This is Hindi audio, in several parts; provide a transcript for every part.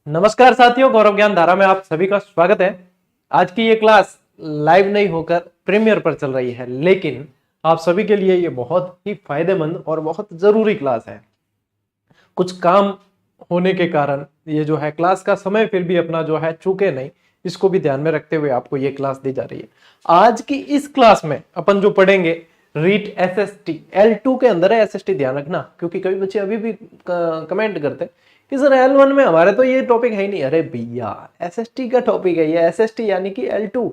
नमस्कार साथियों, गौरव ज्ञान धारा में आप सभी का स्वागत है। आज की ये क्लास लाइव नहीं होकर प्रीमियर पर चल रही है, लेकिन आप सभी के लिए ये बहुत ही फायदेमंद और बहुत जरूरी क्लास है। कुछ काम होने के कारण ये जो है क्लास का समय फिर भी अपना जो है चूके नहीं, इसको भी ध्यान में रखते हुए आपको ये क्लास दी जा रही है। आज की इस क्लास में अपन जो पढ़ेंगे रीट एसएसटी L2 के अंदर है। एसएसटी ध्यान रखना, क्योंकि कई बच्चे अभी भी कमेंट करते हैं कि सर L1 में हमारे तो ये टॉपिक है ही नहीं। अरे भैया, एसएसटी का टॉपिक है ये। एसएसटी यानी कि L2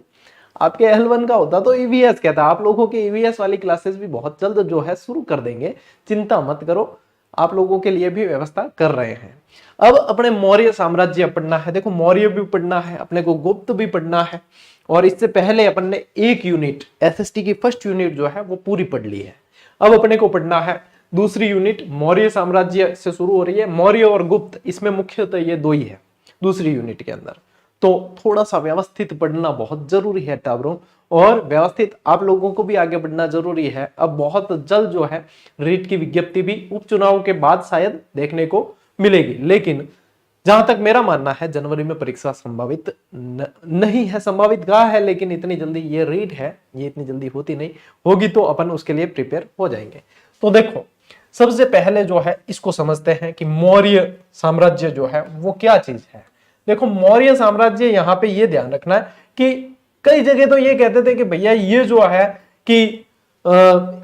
आपके L1 का होता तो ईवीएस कहता। आप लोगों की ईवीएस वाली क्लासेस भी बहुत जल्द जो है शुरू कर देंगे, चिंता मत करो, आप लोगों के लिए भी व्यवस्था कर रहे हैं। अब अपने मौर्य साम्राज्य पढ़ना है। देखो, मौर्य भी पढ़ना है, अपने को गुप्त भी पढ़ना है। और इससे पहले अपन ने एक यूनिट एसएसटी की फर्स्ट यूनिट जो है वो पूरी पढ़ ली है। अब अपने को पढ़ना है दूसरी यूनिट। मौर्य साम्राज्य से शुरू हो रही है, मौर्य और गुप्त, इसमें मुख्यतः ये दो ही है दूसरी यूनिट के अंदर। तो थोड़ा सा व्यवस्थित पढ़ना बहुत जरूरी है टाबरों, और व्यवस्थित आप लोगों को भी आगे बढ़ना जरूरी है। अब बहुत जल्द जो है रीट की विज्ञप्ति भी उपचुनाव के बाद शायद देखने को मिलेगी, लेकिन जहां तक मेरा मानना है जनवरी में परीक्षा संभावित नहीं है। संभावित कहा है, लेकिन इतनी जल्दी ये रीट है, ये इतनी जल्दी होती नहीं होगी, तो अपन उसके लिए प्रिपेयर हो जाएंगे। तो देखो, सबसे पहले जो है इसको समझते हैं कि मौर्य साम्राज्य जो है वो क्या चीज है। देखो, मौर्य साम्राज्य, यहाँ पे ये ध्यान रखना है कि कई जगह तो ये कहते थे कि भैया ये जो है कि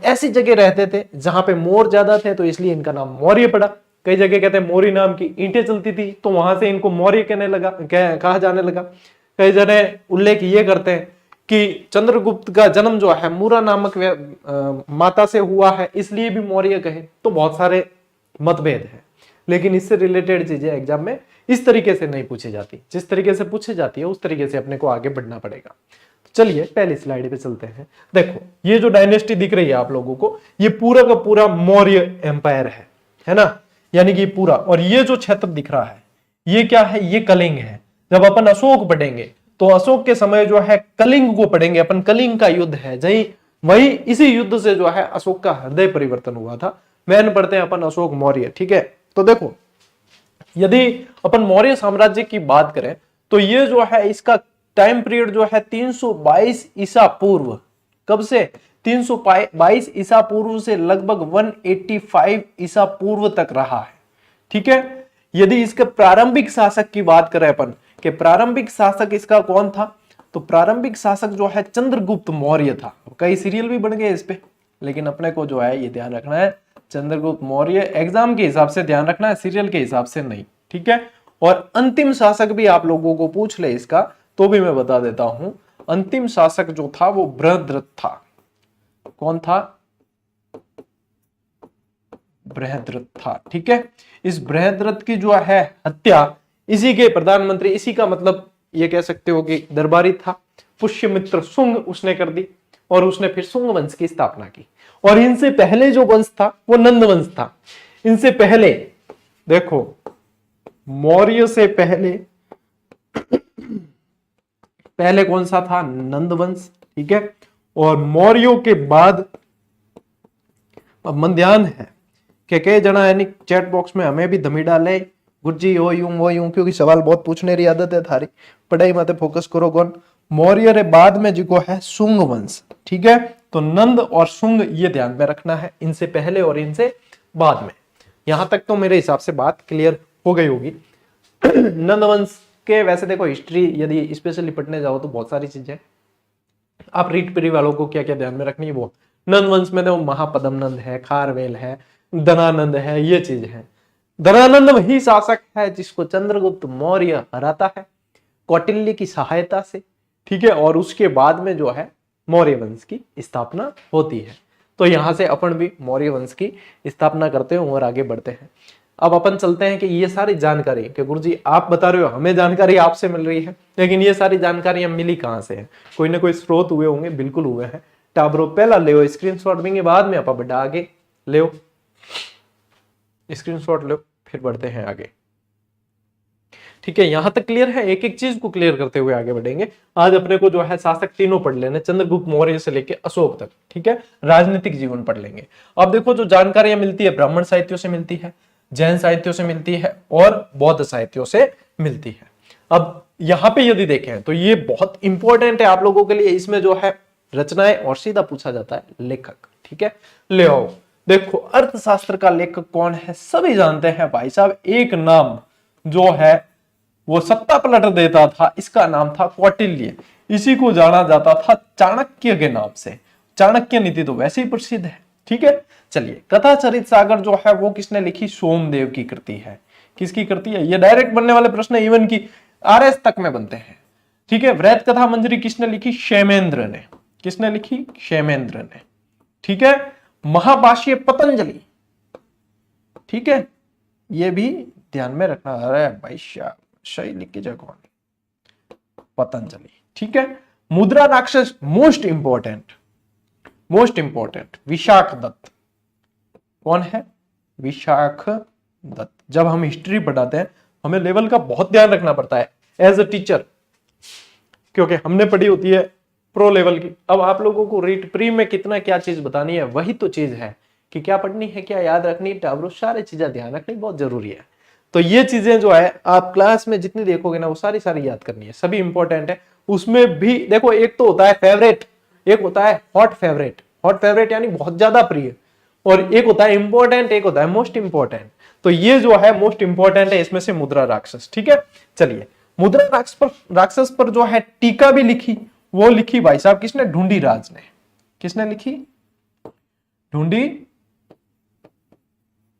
ऐसी जगह रहते थे जहां पे मोर ज्यादा थे, तो इसलिए इनका नाम मौर्य पड़ा। कई जगह कहते हैं मौर्य नाम की ईंटें चलती थी, तो वहां से इनको मौर्य कहने लगा, कहा जाने लगा। कई जगह उल्लेख ये करते हैं कि चंद्रगुप्त का जन्म जो है मूरा नामक माता से हुआ है, इसलिए भी मौर्य कहे। तो बहुत सारे मतभेद है, लेकिन इससे रिलेटेड चीजें एग्जाम में इस तरीके से नहीं पूछी जाती। जिस तरीके से पूछी जाती है उस तरीके से अपने को आगे बढ़ना पड़ेगा। तो चलिए पहली स्लाइड पे चलते हैं। देखो, ये जो डायनेस्टी दिख रही है आप लोगों को, ये पूरा का पूरा मौर्य एम्पायर है ना, यानी कि पूरा। और ये जो क्षेत्र दिख रहा है ये क्या है, ये कलिंग है। जब अपन अशोक पढ़ेंगे तो अशोक के समय जो है कलिंग को पढ़ेंगे अपन। कलिंग का युद्ध है जही, वही इसी युद्ध से जो है अशोक का हृदय परिवर्तन हुआ था। मैन पढ़ते हैं अपन अशोक मौर्य, ठीक है। तो देखो, यदि अपन मौर्य साम्राज्य की बात करें तो ये जो है इसका टाइम पीरियड जो है 322 ईसा पूर्व। कब से? 322 ईसा पूर्व से लगभग 185 ईसा पूर्व तक रहा है, ठीक है। यदि इसके प्रारंभिक शासक की बात करें अपन कि प्रारंभिक शासक इसका कौन था, तो प्रारंभिक शासक जो है चंद्रगुप्त मौर्य था। कई सीरियल भी बन गए इस पे, लेकिन अपने को जो है ये ध्यान रखना है चंद्रगुप्त मौर्य एग्जाम के हिसाब से ध्यान रखना है, सीरियल के हिसाब से नहीं, ठीक है। और अंतिम शासक भी आप लोगों को पूछ ले इसका तो भी मैं बता देता हूं। अंतिम शासक जो था वो बृहद्रथ था। कौन था? बृहद्रथ था, ठीक है। इस बृहद्रथ की जो है हत्या इसी के प्रधानमंत्री, इसी का मतलब ये कह सकते हो कि दरबारी था, पुष्यमित्र शुंग, उसने कर दी। और उसने फिर शुंग वंश की स्थापना की। और इनसे पहले जो वंश था वो नंद वंश था। इनसे पहले देखो, मौर्य से पहले कौन सा था? नंद वंश, ठीक है। और मौर्यों के बाद अब मन ध्यान है कि कई जना यानी चैट बॉक्स में हमें भी धमी डाले गुरुजी हो यूं वो यूं, क्योंकि सवाल बहुत पूछने की आदत है थारी, पढ़ाई मत फोकस करो। कौन? मौर्य रे बाद में जिको है शुंग वंश, ठीक है। तो नंद और शुंग ये ध्यान में रखना है, इनसे पहले और इनसे बाद में। यहां तक तो मेरे हिसाब से बात क्लियर हो गई होगी। नंद वंश के वैसे देखो हिस्ट्री यदि स्पेशली पढ़ने जाओ तो बहुत सारी चीजें आप रीट पीढ़ी वालों को क्या क्या ध्यान में रखनी है वो। नंद वंश में देखो महापद्म नंद है, खारवेल है, धनानंद है, ये चीज है। धनानंद वही शासक है जिसको चंद्रगुप्त मौर्य हराता है कौटिल्य की सहायता से, ठीक है। और उसके बाद में जो है मौर्य वंश की स्थापना होती है। तो यहां से अपन भी मौर्य वंश की स्थापना करते हैं और आगे बढ़ते हैं। अब अपन चलते हैं कि ये सारी जानकारी कि गुरुजी आप बता रहे हो, हमें जानकारी आपसे मिल रही है, लेकिन ये सारी जानकारियां मिली कहां से है? कोई ना कोई स्रोत हुए होंगे, बिल्कुल हुए हैं। टाबरो पहला ले स्क्रीनशॉट देंगे, बाद में आप बड़ा आगे ले स्क्रीनशॉट लो, फिर बढ़ते हैं आगे, ठीक है। यहां तक क्लियर है? एक एक चीज को क्लियर करते हुए आगे बढ़ेंगे। आज अपने को जो है शासक तीनों पढ़ लेने, चंद्रगुप्त मौर्य से लेके अशोक तक, ठीक है। राजनीतिक जीवन पढ़ लेंगे। अब देखो, जो जानकारियां मिलती है ब्राह्मण साहित्यों से मिलती है, जैन साहित्यों से मिलती है और बौद्ध साहित्यों से मिलती है। अब यहां पे यदि देखें तो ये बहुत इंपॉर्टेंट है आप लोगों के लिए, इसमें जो है रचनाएं और सीधा पूछा जाता है लेखक। ठीक है, ले आओ देखो अर्थशास्त्र का लेखक कौन है, सभी जानते हैं भाई साहब, एक नाम जो है वो सत्ता पलट देता था, इसका नाम था कौटिल्य। इसी को जाना जाता था चाणक्य के नाम से, चाणक्य नीति तो वैसे ही प्रसिद्ध है। ठीक है, चलिए कथा चरित सागर जो है वो किसने लिखी, सोमदेव की कृति है। किसकी कृति है, ये डायरेक्ट बनने वाले प्रश्न इवन की आरएस तक में बनते हैं। ठीक है, वृहत कथा मंजरी किसने लिखी, क्षेमेंद्र ने। किसने लिखी, क्षेमेंद्र ने। ठीक है, महाभाष्य पतंजलि। ठीक है, ये भी ध्यान में रखना। अरे भाई सही लिख के कौन, पतंजलि। ठीक है, मुद्रा राक्षस मोस्ट इंपॉर्टेंट विशाख दत्त। कौन है, विशाख दत्त। जब हम हिस्ट्री पढ़ाते हैं हमें लेवल का बहुत ध्यान रखना पड़ता है एज अ टीचर, क्योंकि हमने पढ़ी होती है प्रो लेवल की। अब आप लोगों को रीट प्री में कितना क्या चीज बतानी है, वही तो चीज है कि क्या पढ़नी है, क्या याद रखनी है, टावरों सारी चीजें ध्यान रखनी बहुत जरूरी है। तो ये चीजें जो है आप क्लास में जितनी देखोगे ना वो सारी याद करनी है, सभी इंपॉर्टेंट है। उसमें भी देखो एक तो होता है फेवरेट, एक होता है हॉट फेवरेट यानी बहुत ज्यादा प्रिय, और एक होता है इंपॉर्टेंट, एक होता है मोस्ट इंपॉर्टेंट। तो ये जो है मोस्ट इंपॉर्टेंट है इसमें से मुद्रा राक्षस। ठीक है, चलिए मुद्रा राक्षस पर जो है टीका भी लिखी, वो लिखी भाई साहब किसने, ढूंढीराज ने। किसने लिखी,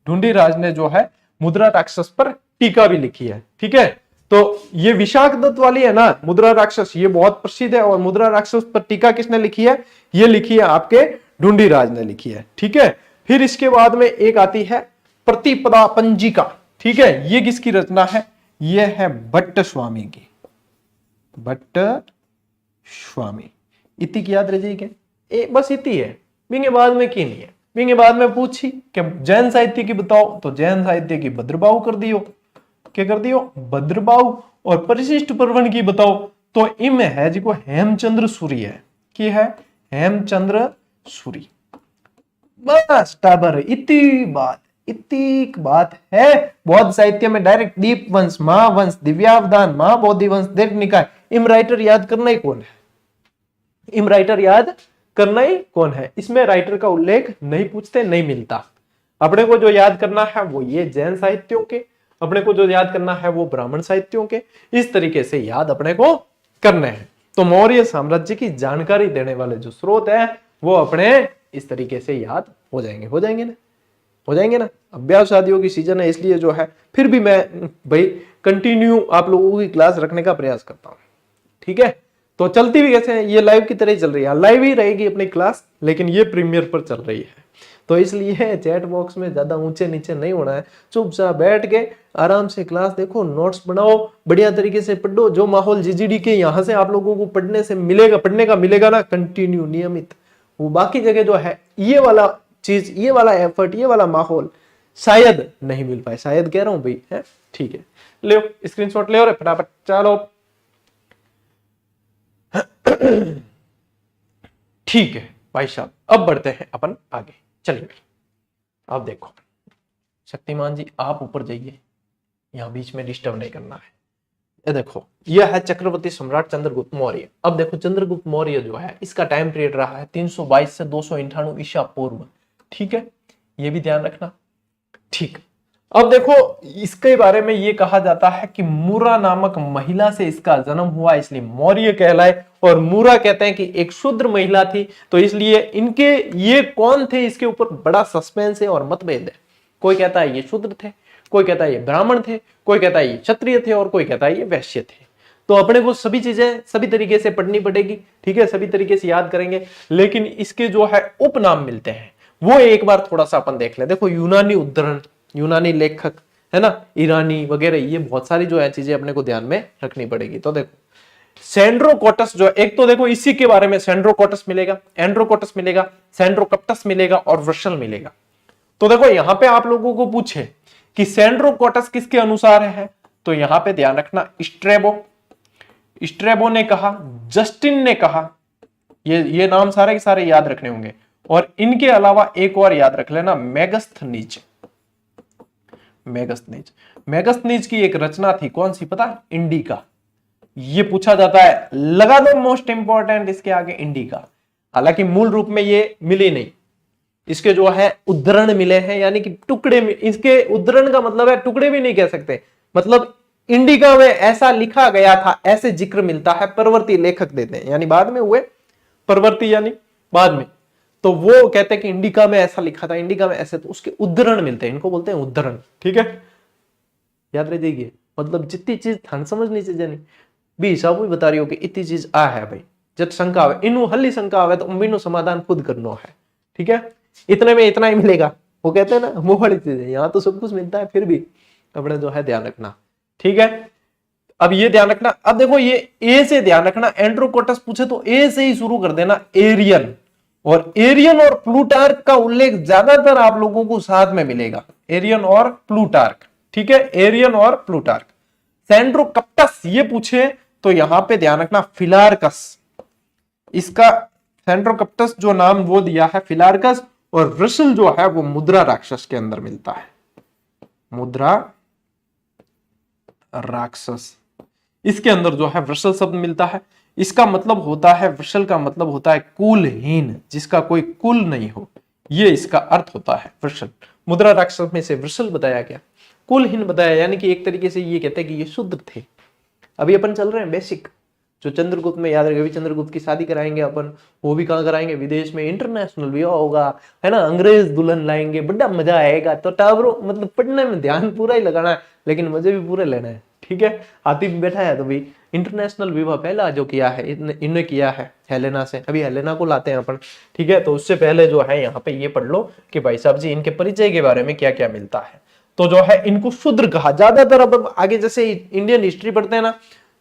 ढूंढीराज ने जो है मुद्रा राक्षस पर टीका भी लिखी है। ठीक है, तो ये विशाख दत्त वाली है ना मुद्रा राक्षस, ये बहुत प्रसिद्ध है। और मुद्रा राक्षस पर टीका किसने लिखी है, ये लिखी है आपके ढूंढीराज ने लिखी है। ठीक है, फिर इसके बाद में एक आती है प्रतिपदा पंजिका। ठीक है, ये किसकी रचना है, ये है भट्ट स्वामी की, भट्ट स्वामी। इतनी की याद रह जाएगी, बस इतनी है, बिंगे बाद में की नहीं है। बिंगे बाद में पूछी कि जैन साहित्य की बताओ, तो जैन साहित्य की भद्रबाहु कर दियो, क्या कर दियो, भद्रबाहु। और परिशिष्ट पर्वण की बताओ तो इम है जिको हेमचंद्र सूरी है, की है हेमचंद्र सूरी। बस टाबर, इतनी बात है। बौद्ध साहित्य में डायरेक्ट दीप वंश, महावंश, दिव्यावधान, महाबोधि वंश, दीर्घ निकाय, इम राइटर याद करना ही कौन है, इम राइटर याद करना ही कौन है। इसमें राइटर का उल्लेख नहीं पूछते, नहीं मिलता। अपने को जो याद करना है वो ये जैन साहित्यों के, अपने को जो याद करना है वो ब्राह्मण साहित्यों के, इस तरीके से याद अपने को करने हैं। तो मौर्य साम्राज्य की जानकारी देने वाले जो स्रोत है वो अपने इस तरीके से याद हो जाएंगे ना। अभ्यास आदियों की सीजन है इसलिए जो है फिर भी मैं भाई कंटिन्यू आप लोगों की क्लास रखने का प्रयास करता हूं। ठीक है, तो चलती भी कैसे है, ये लाइव की तरह ही चल रही है, लाइव ही रहेगी अपनी क्लास, लेकिन ये प्रीमियर पर चल रही है। तो इसलिए चैट बॉक्स में ज्यादा ऊंचे नीचे नहीं होना है, चुपचाप बैठ के आराम से क्लास देखो, नोट्स बनाओ, बढ़िया तरीके से पढ़ो। जो माहौल जीजीडी के यहाँ से आप लोगों को पढ़ने का मिलेगा ना कंटिन्यू नियमित, वो बाकी जगह जो है ये वाला चीज, ये वाला एफर्ट, ये वाला माहौल शायद नहीं मिल पाए, शायद कह रहा हूं भाई है। ठीक है, ले स्क्रीनशॉट ले और फटाफट चलो। ठीक है भाई साहब, अब बढ़ते हैं अपन आगे। चलिए अब देखो शक्तिमान जी आप ऊपर जाइए, यहां बीच में डिस्टर्ब नहीं करना है। ये देखो यह है चक्रवर्ती सम्राट चंद्रगुप्त मौर्य। अब देखो चंद्रगुप्त मौर्य जो है इसका टाइम पीरियड रहा है 322 से 298 ईसा पूर्व। ठीक है, ये भी ध्यान रखना। ठीक, अब देखो इसके बारे में ये कहा जाता है कि मूरा नामक महिला से इसका जन्म हुआ, इसलिए मौर्य कहलाए। और मूरा कहते हैं कि एक शूद्र महिला थी, तो इसलिए इनके ये कौन थे इसके ऊपर बड़ा सस्पेंस है और मतभेद है। कोई कहता है ये शूद्र थे, कोई कहता है ये ब्राह्मण थे, कोई कहता है ये क्षत्रिय थे, और कोई कहता है ये वैश्य थे। तो अपने को सभी चीजें सभी तरीके से पढ़नी पड़ेगी। ठीक है, सभी तरीके से याद करेंगे, लेकिन इसके जो है उपनाम मिलते हैं वो एक बार थोड़ा सा अपन देख ले। देखो यूनानी उद्धरण, यूनानी लेखक है ना, ईरानी वगैरह, ये बहुत सारी जो है चीजें अपने को ध्यान में रखनी पड़ेगी। तो देखो सेंड्रोकोटस जो एक तो देखो इसी के बारे में सेंड्रोकोटस मिलेगा, एंड्रोकोटस मिलेगा, सेंड्रोकप्टस मिलेगा और वृषल मिलेगा। तो देखो यहां पे आप लोगों को पूछे कि सेंड्रोकोटस किसके अनुसार है, तो यहां पे ध्यान रखना स्ट्रेबो ने कहा, जस्टिन ने कहा, ये नाम सारे के सारे याद रखने होंगे। और इनके अलावा एक और याद रख लेना, मेगस्थनीज। मेगस्थनीज की एक रचना थी, कौन सी पता? इंडिका। ये पूछा जाता है, लगा दो मोस्ट इंपॉर्टेंट इसके आगे इंडिका। हालांकि मूल रूप में ये मिली नहीं, इसके जो है उद्धरण मिले हैं, यानी कि टुकड़े में। इसके उद्धरण का मतलब है टुकड़े भी नहीं कह सकते, मतलब इंडिका में ऐसा लिखा गया था, ऐसे जिक्र मिलता है, परवर्ती लेखक देते हैं, यानी बाद में हुए परवर्ती, यानी बाद में। तो वो कहते हैं कि इंडिका में ऐसा लिखा था, इंडिका में ऐसे, तो उसके उद्धरण मिलते हैं, इनको बोलते हैं उद्धरण। ठीक है, याद रह जाइए। मतलब जितनी चीज थान समझनी चाहिए नहीं भी हिसाब भी बता रही हो कि इतनी चीज आ है भाई। जब शंका आवे, इनू हल्ली शंका आवे तो उम्मीनो समाधान खुद करना है। ठीक है, इतने में इतना ही मिलेगा, वो कहते हैं ना मुंह वाली चीज है, यहाँ तो सब कुछ मिलता है, फिर भी अपने जो है ध्यान रखना। ठीक है, अब ये ध्यान रखना। अब देखो ये ए से ध्यान रखना, एंड्रोकोटस पूछे तो ए से ही शुरू कर देना, एरियन। और एरियन और प्लूटार्क का उल्लेख ज्यादातर आप लोगों को साथ में मिलेगा, एरियन और प्लूटार्क। ठीक है, एरियन और प्लूटार्क। सेंड्रोकप्टस ये पूछे तो यहां पे ध्यान रखना फिलार्कस, इसका सेंड्रोकप्टस जो नाम वो दिया है फिलार्कस। और वृषल जो है वो मुद्रा राक्षस के अंदर मिलता है, मुद्रा राक्षस, इसके अंदर जो है वृषल शब्द मिलता है। इसका मतलब होता है, वृषल का मतलब होता है कुलहीन, जिसका कोई कुल नहीं हो, ये इसका अर्थ होता है वृषल। मुद्रा राक्षस में से वृषल बताया गया, कुलहीन बताया, यानी कि एक तरीके से ये कहते हैं कि ये शूद्र थे। अभी अपन चल रहे हैं बेसिक, जो चंद्रगुप्त में याद रखेगा, अभी चंद्रगुप्त की शादी कराएंगे अपन, वो भी कहाँ कराएंगे? विदेश में, इंटरनेशनल विवाह होगा, है ना, अंग्रेज दुल्हन लाएंगे, बड़ा मजा आएगा। तो टावरों मतलब पढ़ने में ध्यान पूरा ही लगाना है, लेकिन मजे भी पूरे लेना है। ठीक है, हाथी भी बैठा है तो भी इंटरनेशनल विवाह पहला जो किया है इन्हें किया है हेलेना से, अभी हेलेना को लाते हैं अपन। ठीक है, तो उससे पहले जो है यहाँ पे ये पढ़ लो कि भाई साहब जी इनके परिचय के बारे में क्या क्या मिलता है। तो जो है इनको शूद्र कहा ज्यादातर। अब आगे जैसे इंडियन हिस्ट्री पढ़ते हैं ना,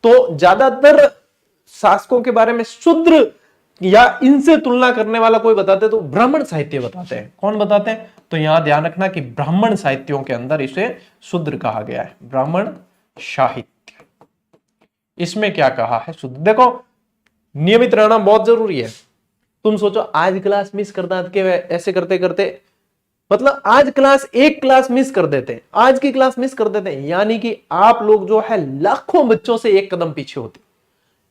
तो ज्यादातर शासकों के बारे में शूद्र या इनसे तुलना करने वाला कोई बताते तो ब्राह्मण साहित्य बताते हैं। कौन बताते हैं? तो यहां ध्यान रखना कि ब्राह्मण साहित्यों के अंदर इसे शूद्र कहा गया है, ब्राह्मण साहित्य। इसमें क्या कहा है? शुद्ध। देखो नियमित रहना बहुत जरूरी है। तुम सोचो आज क्लास मिस करता के ऐसे करते करते, मतलब आज क्लास एक क्लास मिस कर देते, आज की क्लास मिस कर देते, यानी कि आप लोग जो है लाखों बच्चों से एक कदम पीछे होते,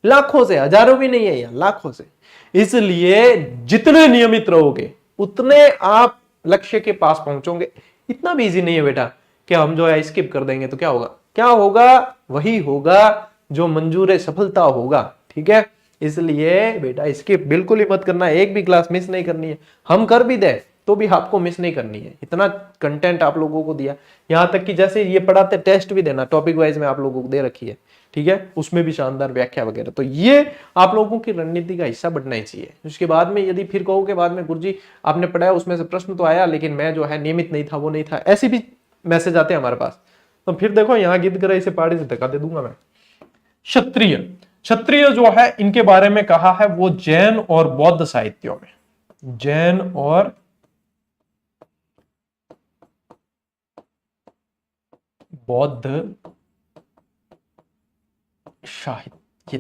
लाखों से, हजारों भी नहीं है यार, लाखों से। इसलिए जितने नियमित रहोगे उतने आप लक्ष्य के पास पहुंचोगे। इतना भी इजी नहीं है बेटा कि हम जो है स्किप कर देंगे तो क्या होगा? क्या होगा? वही होगा जो मंजूर सफलता होगा। ठीक है, इसलिए बेटा स्किप बिल्कुल ही मत करना, एक भी क्लास मिस नहीं करनी है। हम कर भी दे तो भी आपको मिस नहीं करनी है, इतना कंटेंट आप लोगों को दिया। यहां तक कि जैसे ये पढ़ाते टेस्ट भी देना, टॉपिक वाइज में आप लोगों को दे रखी है। ठीक है, उसमें भी शानदार व्याख्या वगैरह। तो ये आप लोगों की रणनीति का हिस्सा बनना ही चाहिए। उसके बाद में यदि फिर कहो के बाद में गुरुजी आपने पढ़ाया उसमें से प्रश्न तो आया लेकिन मैं जो है नियमित नहीं था, वो नहीं था, ऐसे भी मैसेज आते हैं हमारे पास, तो फिर देखो यहाँ गिद्ध करे इसे पहाड़ी से धक्का दे दूंगा मैं। क्षत्रिय, क्षत्रिय जो है इनके बारे में कहा है वो जैन और बौद्ध साहित्यों में, जैन और बौद्ध साहित्य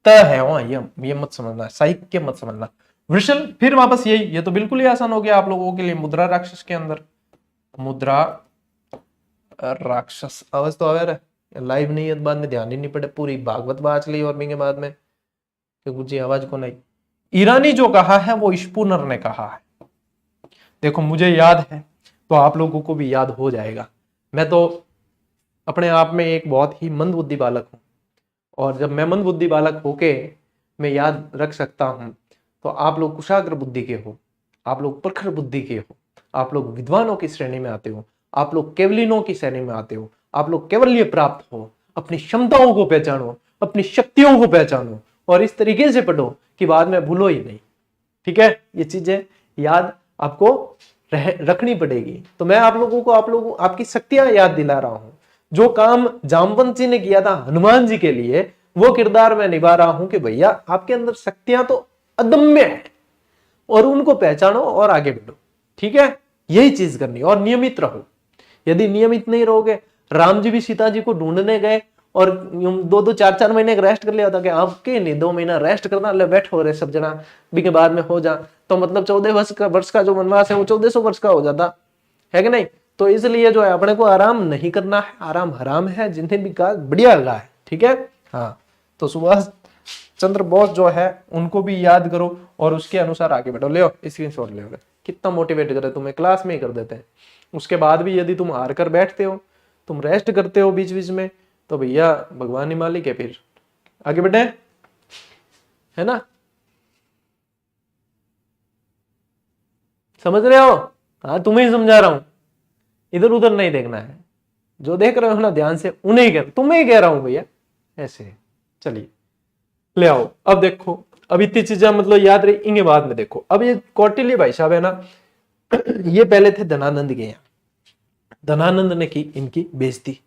है वहां, ये मत समझना, साहित्य मत समझना। वृषल फिर वापस यही, ये तो बिल्कुल ही आसान हो गया आप लोगों के लिए। मुद्रा राक्षस के अंदर, मुद्रा राक्षस आवाज तो आवे लाइव नहीं है, बाद में ध्यान ही नहीं पड़े, पूरी भागवत बाच ली और के बाद में जी आवाज को नहीं। ईरानी जो कहा है वो स्पूनर ने कहा है। देखो मुझे याद है तो आप लोगों को भी याद हो जाएगा। मैं तो अपने आप में एक बहुत ही मंद बुद्धि बालक हूं, और जब मैं मंद बुद्धि बालक होके मैं याद रख सकता हूं तो आप लोग कुशाग्र बुद्धि के हो, आप लोग प्रखर बुद्धि के हो, आप लोग विद्वानों की श्रेणी में आते हो, आप लोग केवलिनों की श्रेणी में आते हो, आप लोग केवल्य प्राप्त हो। अपनी क्षमताओं को पहचानो, अपनी शक्तियों को पहचानो और इस तरीके से पढ़ो कि बाद में भूलो ही नहीं। ठीक है, ये चीजें याद आपको रखनी पड़ेगी। तो मैं आप लोगों को आपकी शक्तियां याद दिला रहा हूं। जो काम जामवंत जी ने किया था हनुमान जी के लिए, वो किरदार मैं निभा रहा हूं कि भैया आपके अंदर शक्तियां तो अदम्य है और उनको पहचानो और आगे बढ़ो। ठीक है, यही चीज करनी और नियमित रहो। यदि नियमित नहीं रहोगे, राम जी भी सीता जी को ढूंढने गए और 2-2 4-4 महीने रेस्ट कर लिया था कि आपके नहीं 2 महीना रेस्ट करना, ले बैठ हो रहे सब जना भी के बाद में हो जा, तो मतलब 14 वर्ष का जो वनवास है वो 1400 वर्ष का हो जाता है कि नहीं। तो इसलिए जो है अपने को आराम नहीं करना है, आराम हराम है, जिन्हें भी कहा बढ़िया लगा है, ठीक है। हाँ, तो सुभाष चंद्र बोस जो है उनको भी याद करो और उसके अनुसार आगे बढ़ो। ले स्क्रीनशॉट ले, कितना मोटिवेट करे तुम्हें, क्लास में ही कर देते हैं। उसके बाद भी यदि तुम हार कर बैठते हो, तुम रेस्ट करते हो बीच बीच में, तो भैया भगवान ही मालिक है, फिर आगे बढ़े, है ना। समझ रहे हो? हाँ, तुम्हें ही समझा रहा हूं, इधर उधर नहीं देखना है, जो देख रहे हो ना ध्यान से उन्हें ही कह, तुम्हें ही कह रहा हूं भैया, ऐसे। चलिए ले आओ, अब देखो, अब इतनी चीजें मतलब याद रही, इनके बाद में देखो। अब ये कौटिल्य भाई साहब है ना, ये पहले थे धनानंद के यहाँ, धनानंद ने की इनकी बेइज्जती।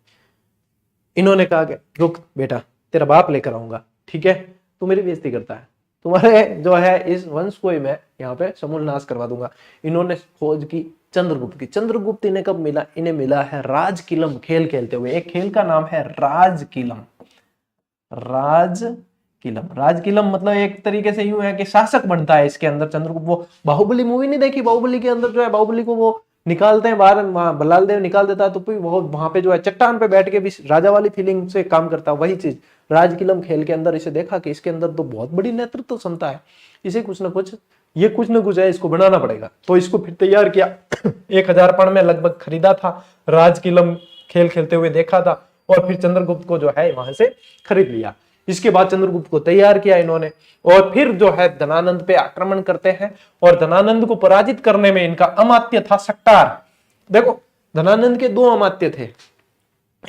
इन्होंने कहा कि रुक बेटा, तेरा बाप लेकर आऊंगा, ठीक है, तू मेरी बेइज्जती करता है, तुम्हारे जो है इस वंश को ही मैं यहाँ पे समूल नाश करवा दूंगा। इन्होंने खोज की चंद्रगुप्त की। चंद्रगुप्त इन्हें कब मिला? इन्हें मिला है राजकिलम खेल खेलते हुए। एक खेल का नाम है राजकिलम। राजकिलम मतलब एक तरीके से यूं है कि शासक बनता है इसके अंदर चंद्रगुप्त। वो बाहुबली मूवी नहीं देखी? बाहुबली के अंदर जो है बाहुबली को वो निकालते हैं बाहर, बल्लाल देव निकाल देता है, तो वो वहां पे जो है चट्टान पे बैठ के भी राजा वाली फीलिंग से काम करता है। वही चीज राजकिलम खेल के अंदर इसे देखा कि इसके अंदर तो बहुत बड़ी नेतृत्व क्षमता है, इसे कुछ ना कुछ है, इसको बनाना पड़ेगा। तो इसको फिर तैयार किया। 1000 पण में लगभग खरीदा था, राजकिलम खेल खेलते हुए देखा था, और फिर चंद्रगुप्त को जो है वहां से खरीद लिया। इसके बाद चंद्रगुप्त को तैयार किया इन्होंने, और फिर जो है धनानंद पे आक्रमण करते हैं, और धनानंद को पराजित करने में इनका अमात्य था सक्टार। देखो, धनानंद के 2 अमात्य थे,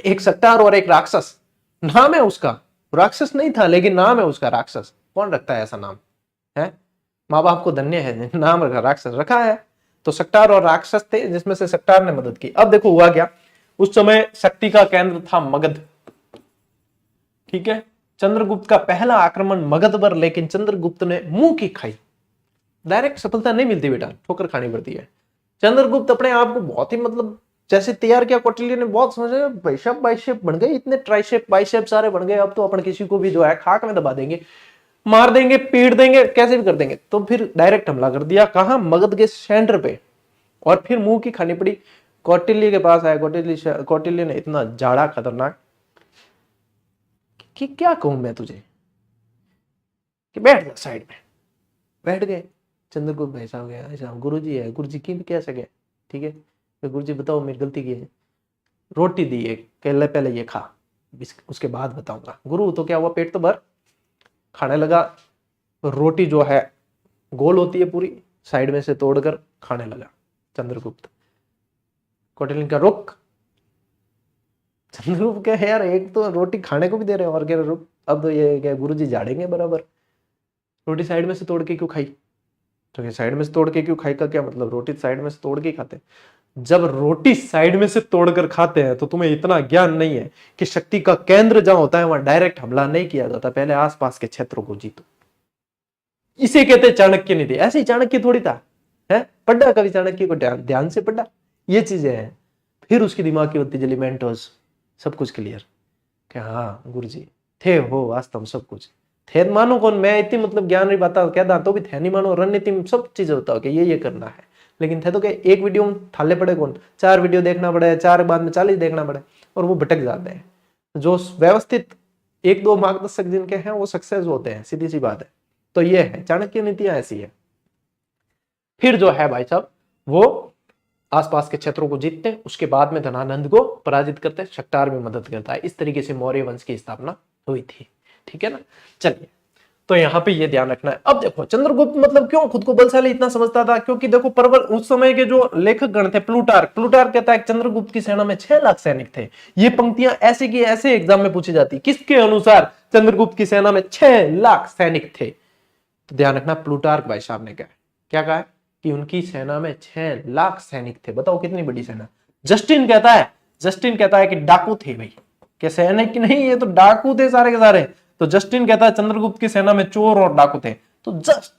एक सक्टार और एक राक्षस। नाम है उसका, राक्षस नहीं था लेकिन नाम है उसका राक्षस। कौन रखता है ऐसा नाम? है माँ बाप को धन्य है, नाम रखा, राक्षस रखा है। तो सक्टार और राक्षस थे, जिसमें से सक्टार ने मदद की। अब देखो हुआ क्या, उस समय शक्ति का केंद्र था मगध, ठीक है। चंद्रगुप्त का पहला आक्रमण मगध पर, लेकिन चंद्रगुप्त ने मुंह की खाई। डायरेक्ट सफलता नहीं मिलती बेटा, ठोकर खानी पड़ती है। चंद्रगुप्त अपने आप को बहुत ही मतलब जैसे तैयार किया, कौटिल्य ने बहुत समझा, बाइशेप बाइशेप बन गए, इतने ट्राइशेप बाइशेप सारे बन गए, अब तो अपन किसी को भी जो है खाक में दबा देंगे, मार देंगे, पीट देंगे, कैसे भी कर देंगे। तो फिर डायरेक्ट हमला कर दिया, कहां? मगध के सेंटर पे। और फिर मुंह की खानी पड़ी, कौटिल्य के पास आया। कौटिल्य ने इतना जाड़ा खतरनाक कि क्या कहूं मैं तुझे, कि बैठ जा साइड में। बैठ गए। चंद्रगुप्त भाई साहब गया, ऐसा गुरुजी है, गुरुजी की भी कह सके, ठीक है, तो गुरुजी बताओ मेरी गलती की है। रोटी दी एक, कहले पहले ये खा, उसके बाद बताऊंगा। गुरु तो क्या हुआ, पेट तो भर, खाने लगा। रोटी जो है गोल होती है पूरी, साइड में से तोड़कर खाने लगा चंद्रगुप्त। कौटिल्य का रुक। चंद्रगुप्त क्या है यार, एक तो रोटी खाने को भी दे रहे हैं और कह रहे रुक। अब तो ये क्या गुरुजी झाड़ेंगे बराबर। रोटी साइड में से तोड़ के क्यों खाई? तो ये साइड में से तोड़ के क्यों खाई का क्या मतलब, रोटी साइड में से तोड़ के खाते। जब रोटी साइड में से तोड़कर खाते हैं तो तुम्हें इतना ज्ञान नहीं है कि शक्ति का केंद्र जहां होता है वहां डायरेक्ट हमला नहीं किया जाता, पहले आसपास के क्षेत्रों को जीतो। इसे कहते चाणक्य नीति। ऐसे ही चाणक्य थोड़ी था, है पढ़ा कभी चाणक्य को, ध्यान से पढ़ा, ये चीजें हैं। फिर उसकी दिमाग की बत्ती जली, मेंटोस, सब कुछ क्लियर कि हाँ गुरुजी थे, हो वास्तव सब कुछ थे। मानो कौन, मैं इतनी मतलब ज्ञान नहीं बाता कहता तो भी थे नहीं मानो, रणनीति में सब चीजें होता हो कि ये करना है, लेकिन थे तो क्या एक वीडियो में थाले पड़े कौन, 4 वीडियो देखना पड़े, 4 बाद में 40 देखना पड़े, और वो भटक जाते हैं। जो व्यवस्थित 1-2 मार्गदर्शक जिनके हैं वो सक्सेस होते हैं, सीधी सी बात है। तो ये है चाणक्य नीतियां ऐसी है। फिर जो है भाई साहब वो आसपास के क्षेत्रों को जीतते हैं, उसके बाद में धनानंद को पराजित करते हैं, शक्टार में मदद करता है। इस तरीके से मौर्य वंश की स्थापना हुई थी, ठीक है ना। चलिए, तो यहां पे ये ध्यान रखना है। अब देखो चंद्रगुप्त मतलब क्यों खुद को बलशाली इतना समझता था, क्योंकि देखो परवर उस समय के जो लेखक गण थे, प्लूटार्क कहता है चंद्रगुप्त की सेना में 6 लाख सैनिक थे। ये पंक्तियां ऐसे की ऐसे एग्जाम में पूछी जाती, किसके अनुसार चंद्रगुप्त की सेना में 6 लाख सैनिक थे। तो ध्यान रखना, प्लूटार्क भाई साहब ने क्या कहा कि उनकी सेना में 6 लाख सैनिक थे। बताओ कितनी बड़ी सेना। जस्टिन कहता है कि डाकू थे भाई, क्या सैनिक नहीं, ये तो डाकू थे सारे के सारे। तो जस्टिन कहता है चंद्रगुप्त की सेना में चोर और डाकू थे। तो जस्ट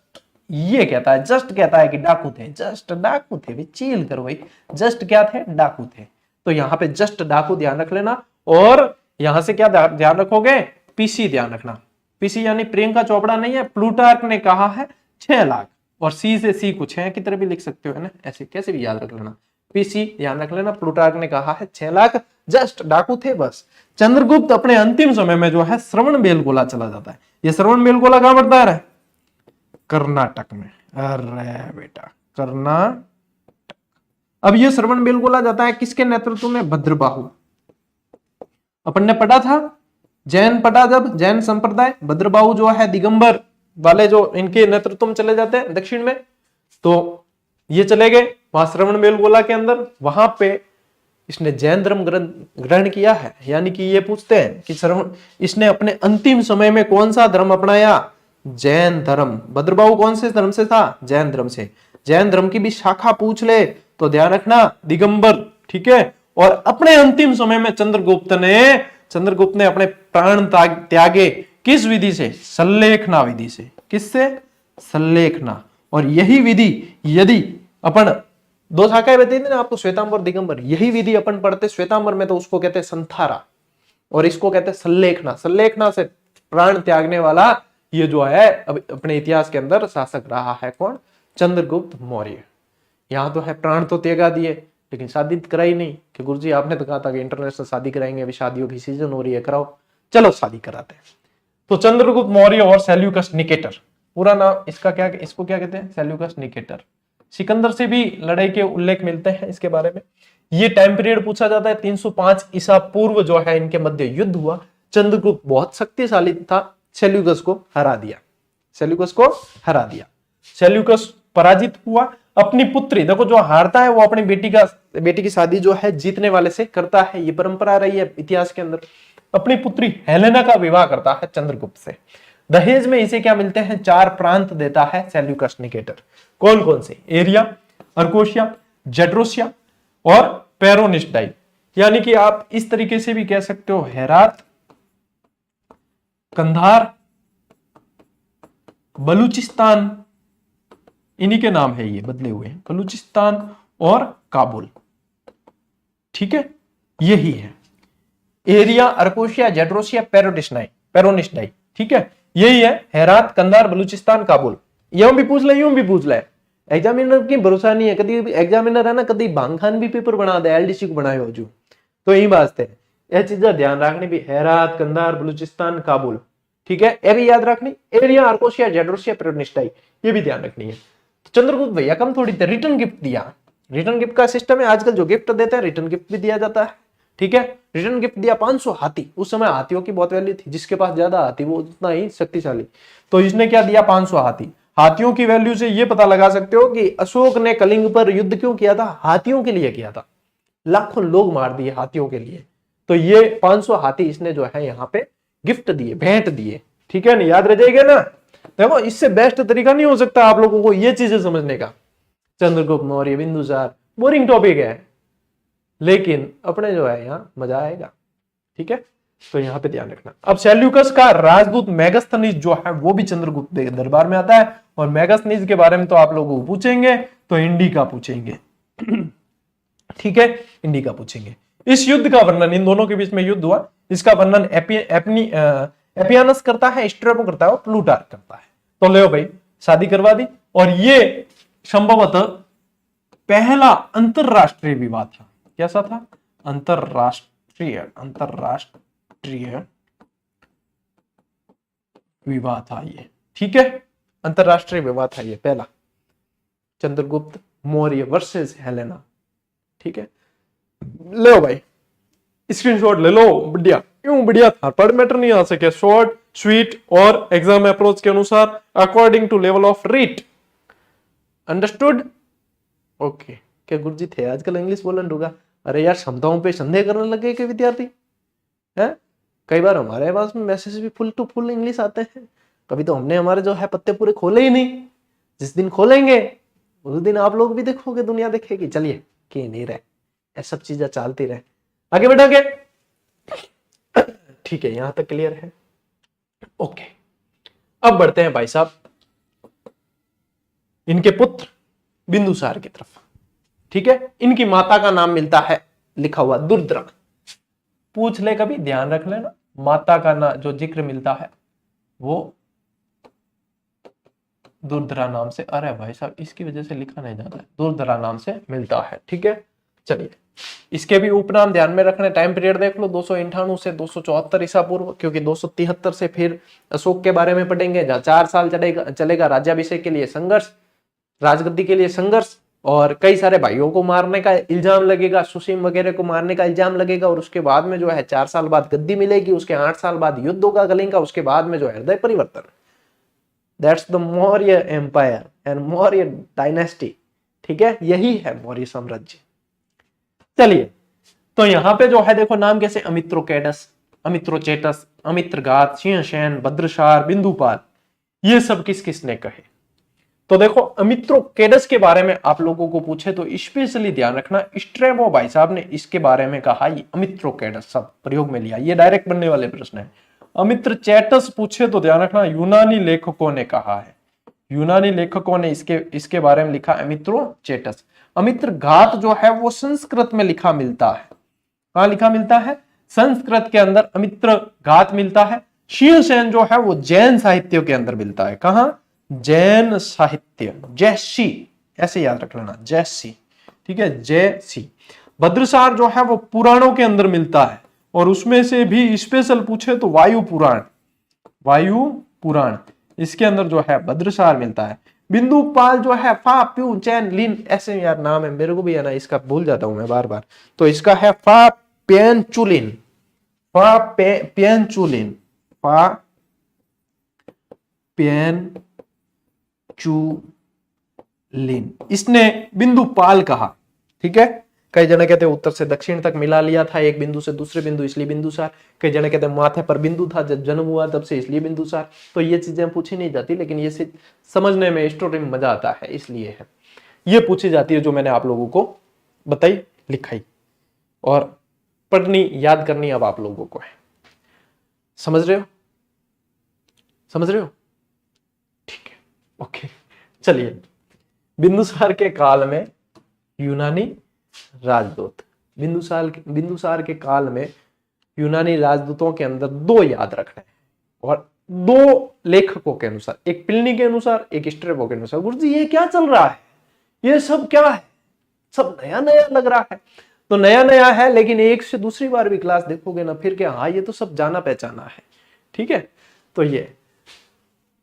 कहता है कि डाकू थे, जस्ट डाकू थे भाई, चील करो भाई, जस्ट क्या थे, डाकू थे। तो यहाँ पे जस्ट डाकू ध्यान रख लेना, और यहां से क्या ध्यान रखोगे, पीसी ध्यान रखना। पीसी यानी प्रियंका चोपड़ा नहीं है, प्लूटार्क ने कहा है 6 लाख, और सी से सी कुछ है की तरह भी लिख सकते हो, है ना, ऐसे कैसे भी याद रख लेना। पीसी, ध्यान रख लेना, प्लूटार्क ने कहा है 6 लाख जस्ट डाकू थे बस। चंद्रगुप्त अपने अंतिम समय में जो है श्रवण बेलगोला चला जाता है। ये श्रवण बेलगोला कहां पड़ता है? कर्नाटक में। अरे बेटा कर्नाटक। अब ये श्रवण बेलगोला जाता है किसके नेतृत्व में? भद्रबाहु। अपन ने पढ़ा था जैन पढ़ा, जब जैन संप्रदाय, भद्रबाहु जो है दिगंबर वाले जो इनके नेतृत्व में चले जाते हैं दक्षिण में, तो ये चले गए वहां श्रवण बेलगोला के अंदर, वहां पे इसने जैन धर्म ग्रहण किया है। यानी कि ये पूछते हैं कि श्रवण इसने अपने अंतिम समय में कौन सा धर्म अपनाया? जैन धर्म। भद्रबाहु कौन से धर्म से था? जैन धर्म से। जैन धर्म की भी शाखा पूछ ले तो ध्यान रखना दिगंबर, ठीक है। और अपने अंतिम समय में चंद्रगुप्त ने अपने प्राण त्यागे किस विधि से? सल्लेखना विधि से। किससे? सल्लेखना। और यही विधि यदि अपन दो शाखाएं बताई थी ना आपको, श्वेतांबर और दिगंबर, यही विधि अपन पढ़ते श्वेतांबर में तो उसको कहते हैं संथारा और इसको कहते हैं सल्लेखना। सल्लेखना से प्राण त्यागने वाला ये जो है अब अपने इतिहास के अंदर शासक रहा है कौन? चंद्रगुप्त मौर्य। यहां तो है प्राण तो त्यागा दिए लेकिन शादी कराई नहीं कि गुरुजी आपने तो कहा था कि इंटरनेशनल शादी कराएंगे, अभी शादियों की सीजन हो रही है, कराओ, चलो शादी कराते हैं। तो चंद्रगुप्त मौर्य और सेल्यूकस निकेटर, पूरा नाम इसका क्या, इसको क्या कहते हैं? Seleucus Nicator. सिकंदर से भी लड़ाई के उल्लेख मिलते हैं इसके बारे में। ये टाइम पीरियड पूछा जाता है 305 ईसा पूर्व जो है इनके मध्य युद्ध हुआ। चंद्रगुप्त बहुत शक्तिशाली था, सेल्यूकस को हरा दिया। सेल्यूकस को हरा दिया। सेल्यूकस पराजित हुआ। अपनी पुत्री, देखो जो हारता है वो अपनी बेटी की शादी जो है जीतने वाले से करता है, ये परंपरा रही है इतिहास के अंदर। अपनी पुत्री हेलेना का विवाह करता है चंद्रगुप्त से। दहेज में इसे क्या मिलते हैं? 4 प्रांत देता है सेल्यूकस निकेटर। कौन कौन से? एरिया, अर्कोशिया, जेड्रोसिया और पेरोनिस्टाई। यानी कि आप इस तरीके से भी कह सकते हो हेरात, कंधार, बलूचिस्तान, इन्हीं के नाम है, ये बदले हुए हैं, बलूचिस्तान और काबुल, ठीक है, यही है एरिया, अर्कोशिया, जेड्रोसिया, पेरोनिस्टाई, ठीक है, यही है हेरात, कंधार, बलूचिस्तान, काबुल। यूं भी पूछ ले एग्जामिनर की भरोसा नहीं है, कभी एग्जामिनर है ना, कभी भांग खान भी पेपर बना दे, एलडीसी को बनाए हो जो, तो यही वास्ते यह चीजें ध्यान रखनी भी, हेरात, कंधार, बलूचिस्तान, काबुल, ठीक है, ये भी याद रखनी। एरिया, अर्कोशिया, जेड्रोसिया, पेरोनिस्टाई, ये भी ध्यान रखनी है। तो चंद्रगुप्त भैया कम थोड़ी थे, रिटर्न गिफ्ट दिया। रिटर्न गिफ्ट का सिस्टम है, आजकल जो गिफ्ट देते हैं रिटर्न गिफ्ट भी दिया जाता है, ठीक है। रिटर्न गिफ्ट दिया 500 हाथी। उस समय हाथियों की बहुत वैल्यू थी, जिसके पास ज्यादा हाथी वो उतना ही शक्तिशाली। तो इसने क्या दिया? 500 हाथी। हाथियों की वैल्यू से ये पता लगा सकते हो कि अशोक ने कलिंग पर युद्ध क्यों किया था? हाथियों के लिए किया था। लाखों लोग मार दिए हाथियों के लिए। तो ये 500 हाथी इसने जो है यहाँ पे गिफ्ट दिए, भेंट दिए, ठीक है ना, याद रह जाएगा ना। देखो इससे बेस्ट तरीका नहीं हो सकता आप लोगों को ये चीजें समझने का। चंद्रगुप्त मौर्य, बिंदुसार, बोरिंग टॉपिक है लेकिन अपने जो है यहाँ मजा आएगा, ठीक है। तो यहाँ पे ध्यान रखना। अब सेल्यूकस का राजदूत मेगास्थनीज जो है वो भी चंद्रगुप्त के दरबार में आता है, और मेगास्थनीज के बारे में तो आप लोगों को पूछेंगे तो इंडिका पूछेंगे, ठीक है, इंडिका पूछेंगे। इस युद्ध का वर्णन, इन दोनों के बीच में युद्ध हुआ, इसका वर्णन एपियानस करता है, स्ट्रेबो करता है और प्लूटार्क करता है। तो ले भाई शादी करवा दी, और ये संभवतः पहला अंतरराष्ट्रीय विवाह था। कैसा था? अंतरराष्ट्रीय विवाह था ये, ठीक है, अंतरराष्ट्रीय विवाह था ये पहला, चंद्रगुप्त मौर्य वर्सेस हेलेना, ठीक है। लो भाई स्क्रीनशॉट ले लो, बढ़िया, क्यों बढ़िया था, पढ़ मैटर नहीं आ सके, शॉर्ट स्वीट और एग्जाम अप्रोच के अनुसार according to level of REET, understood? Okay. क्या गुरुजी थे आजकल इंग्लिश बोलन होगा? अरे यार क्षमताओं पे संदेह करने लगे कि विद्यार्थी है। कई बार हमारे पास में मैसेज भी फुल टू फुल इंग्लिश आते हैं, कभी तो हमने हमारे जो है पत्ते पूरे खोले ही नहीं। जिस दिन खोलेंगे उस दिन आप लोग भी देखोगे, दुनिया देखेगी। चलिए कि नहीं रहे, ये सब चीजें चलती रहे, आगे बढ़ोगे, ठीक है, यहां तक क्लियर है, ओके। अब बढ़ते हैं भाई साहब इनके पुत्र बिंदुसार की तरफ, ठीक है। इनकी माता का नाम मिलता है लिखा हुआ दुर्धरा, पूछ ले कभी, ध्यान रख लेना, माता का ना जो जिक्र मिलता है वो दुर्धरा नाम से, अरे भाई साहब इसकी वजह से लिखा नहीं जाता है, दुर्धरा नाम से मिलता है, ठीक है। चलिए, इसके भी उपनाम ध्यान में रखने। टाइम पीरियड देख लो, 298 से 274 ईसा पूर्व, क्योंकि 273 से फिर अशोक के बारे में पढ़ेंगे, जहाँ 4 साल चलेगा राज्याभिषेक के लिए संघर्ष, राजगद्दी के लिए संघर्ष, और कई सारे भाइयों को मारने का इल्जाम लगेगा, सुसीम वगैरह को मारने का इल्जाम लगेगा, और उसके बाद में जो है 4 साल बाद गद्दी मिलेगी, उसके 8 साल बाद युद्ध होगा कलिंग का, उसके बाद में जो है हृदय परिवर्तन। That's the Maurya empire and Maurya dynasty. ठीक है, यही है मौर्य साम्राज्य। चलिए, तो यहां पे जो है देखो नाम कैसे, अमित्रोकेडस, अमित्रोचेटस, अमित्रघात, सिंहसेन, भद्रसार, बिंदुपाल, ये सब किस किसने कहे। तो देखो अमित्रोकेडस के बारे में आप लोगों को पूछे तो स्पेशली ध्यान रखना, स्ट्रैबो भाई साहब ने इसके बारे में कहा, ये अमित्रोकेडस सब प्रयोग में लिया, ये डायरेक्ट बनने वाले प्रश्न है। अमित्रचेटस पूछे तो ध्यान रखना यूनानी लेखकों ने कहा है, यूनानी लेखकों ने इसके बारे में लिखा, अमित्रोचेटस। अमित्रघात जो है वो संस्कृत में लिखा मिलता है, कहां लिखा मिलता है, संस्कृत के अंदर अमित्रघात मिलता है। सिंहसेन जो है वो जैन साहित्य के अंदर मिलता है, कहां, जैन साहित्य, जैसी, ऐसे याद रख लेना, जैसी, ठीक है, जैसी। भद्रसार जो है वो पुराणों के अंदर मिलता है, और उसमें से भी स्पेशल पूछे तो वायु पुराण, वायु पुराण, इसके अंदर जो है भद्रसार मिलता है। बिंदुपाल जो है फा प्यू चैन लिन, ऐसे यार नाम है, मेरे को भी है ना, इसका भूल जाता हूं मैं बार बार, तो इसका है फा पेंचुलिन, फा पेंचुलिन, फा पेंचुलिन, इसने बिंदुपाल कहा। ठीक है, कई जने कहते हैं उत्तर से दक्षिण तक मिला लिया था, एक बिंदु से दूसरे बिंदु, इसलिए बिंदुसार। कई जने कहते हैं माथे पर बिंदु था जब जन्म हुआ तब से, इसलिए बिंदुसार। तो ये चीजें पूछी नहीं जाती, लेकिन ये समझने में, स्टोरी में मजा आता है, इसलिए है ये पूछी जाती है, जो मैंने आप लोगों को बताई, लिखाई, और पढ़नी, याद करनी अब आप लोगों को है। समझ रहे हो, समझ रहे हो, ठीक है, ओके। चलिए, बिंदुसार के काल में यूनानी राजदूत, बिंदुसार के काल में यूनानी राजदूतों के अंदर 2 याद रखना है, और 2 लेखकों के अनुसार, एक प्लिनी के अनुसार, एक स्ट्रैबो के अनुसार। गुरुजी ये क्या चल रहा है, ये सब क्या है, सब नया नया लग रहा है। तो नया नया है, लेकिन एक से दूसरी बार भी क्लास देखोगे ना, फिर क्या, हाँ ये तो सब जाना पहचाना है। ठीक है, तो ये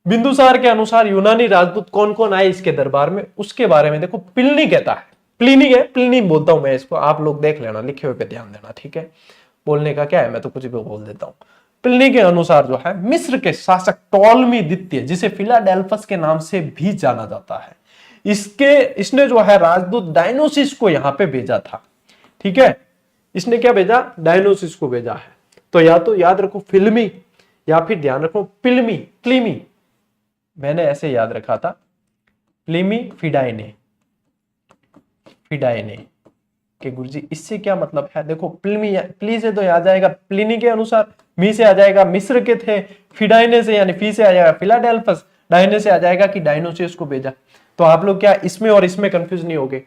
बिंदुसार के अनुसार यूनानी राजदूत कौन कौन आए इसके दरबार में, उसके बारे में देखो प्लिनी कहता है, प्लिनी है, प्लिनी बोलता हूं मैं इसको, आप लोग देख लेना, लिखे हुए पे ध्यान देना। ठीक है, बोलने का क्या है, मैं तो कुछ भी बोल देता हूं। प्लिनी के अनुसार जो है मिस्र के शासक टॉलमी द्वितीय, जिसे फिलाडेल्फस के नाम से भी जाना जाता है, इसने जो है राजदूत डायनोसिस को यहां पे भेजा था। ठीक है, इसने क्या भेजा, डायनोसिस को भेजा है। तो या तो याद रखो फिल्मी, या फिर ध्यान रखो प्लिमी, प्लिमी, मैंने ऐसे याद रखा था, प्लिमी फिडाइने, फिडाइने के गुरुजी इससे क्या मतलब है। देखो प्लिमी, प्ली से तो आ जाएगा प्लिनी के अनुसार, मी से आ जाएगा मिस्र के थे, फिडाइने से यानी फी से आ जाएगा फिलाडेल्फस, डायने से आ जाएगा कि डायनोसिस को भेजा। तो आप लोग क्या इसमें और इसमें कंफ्यूज नहीं होगे,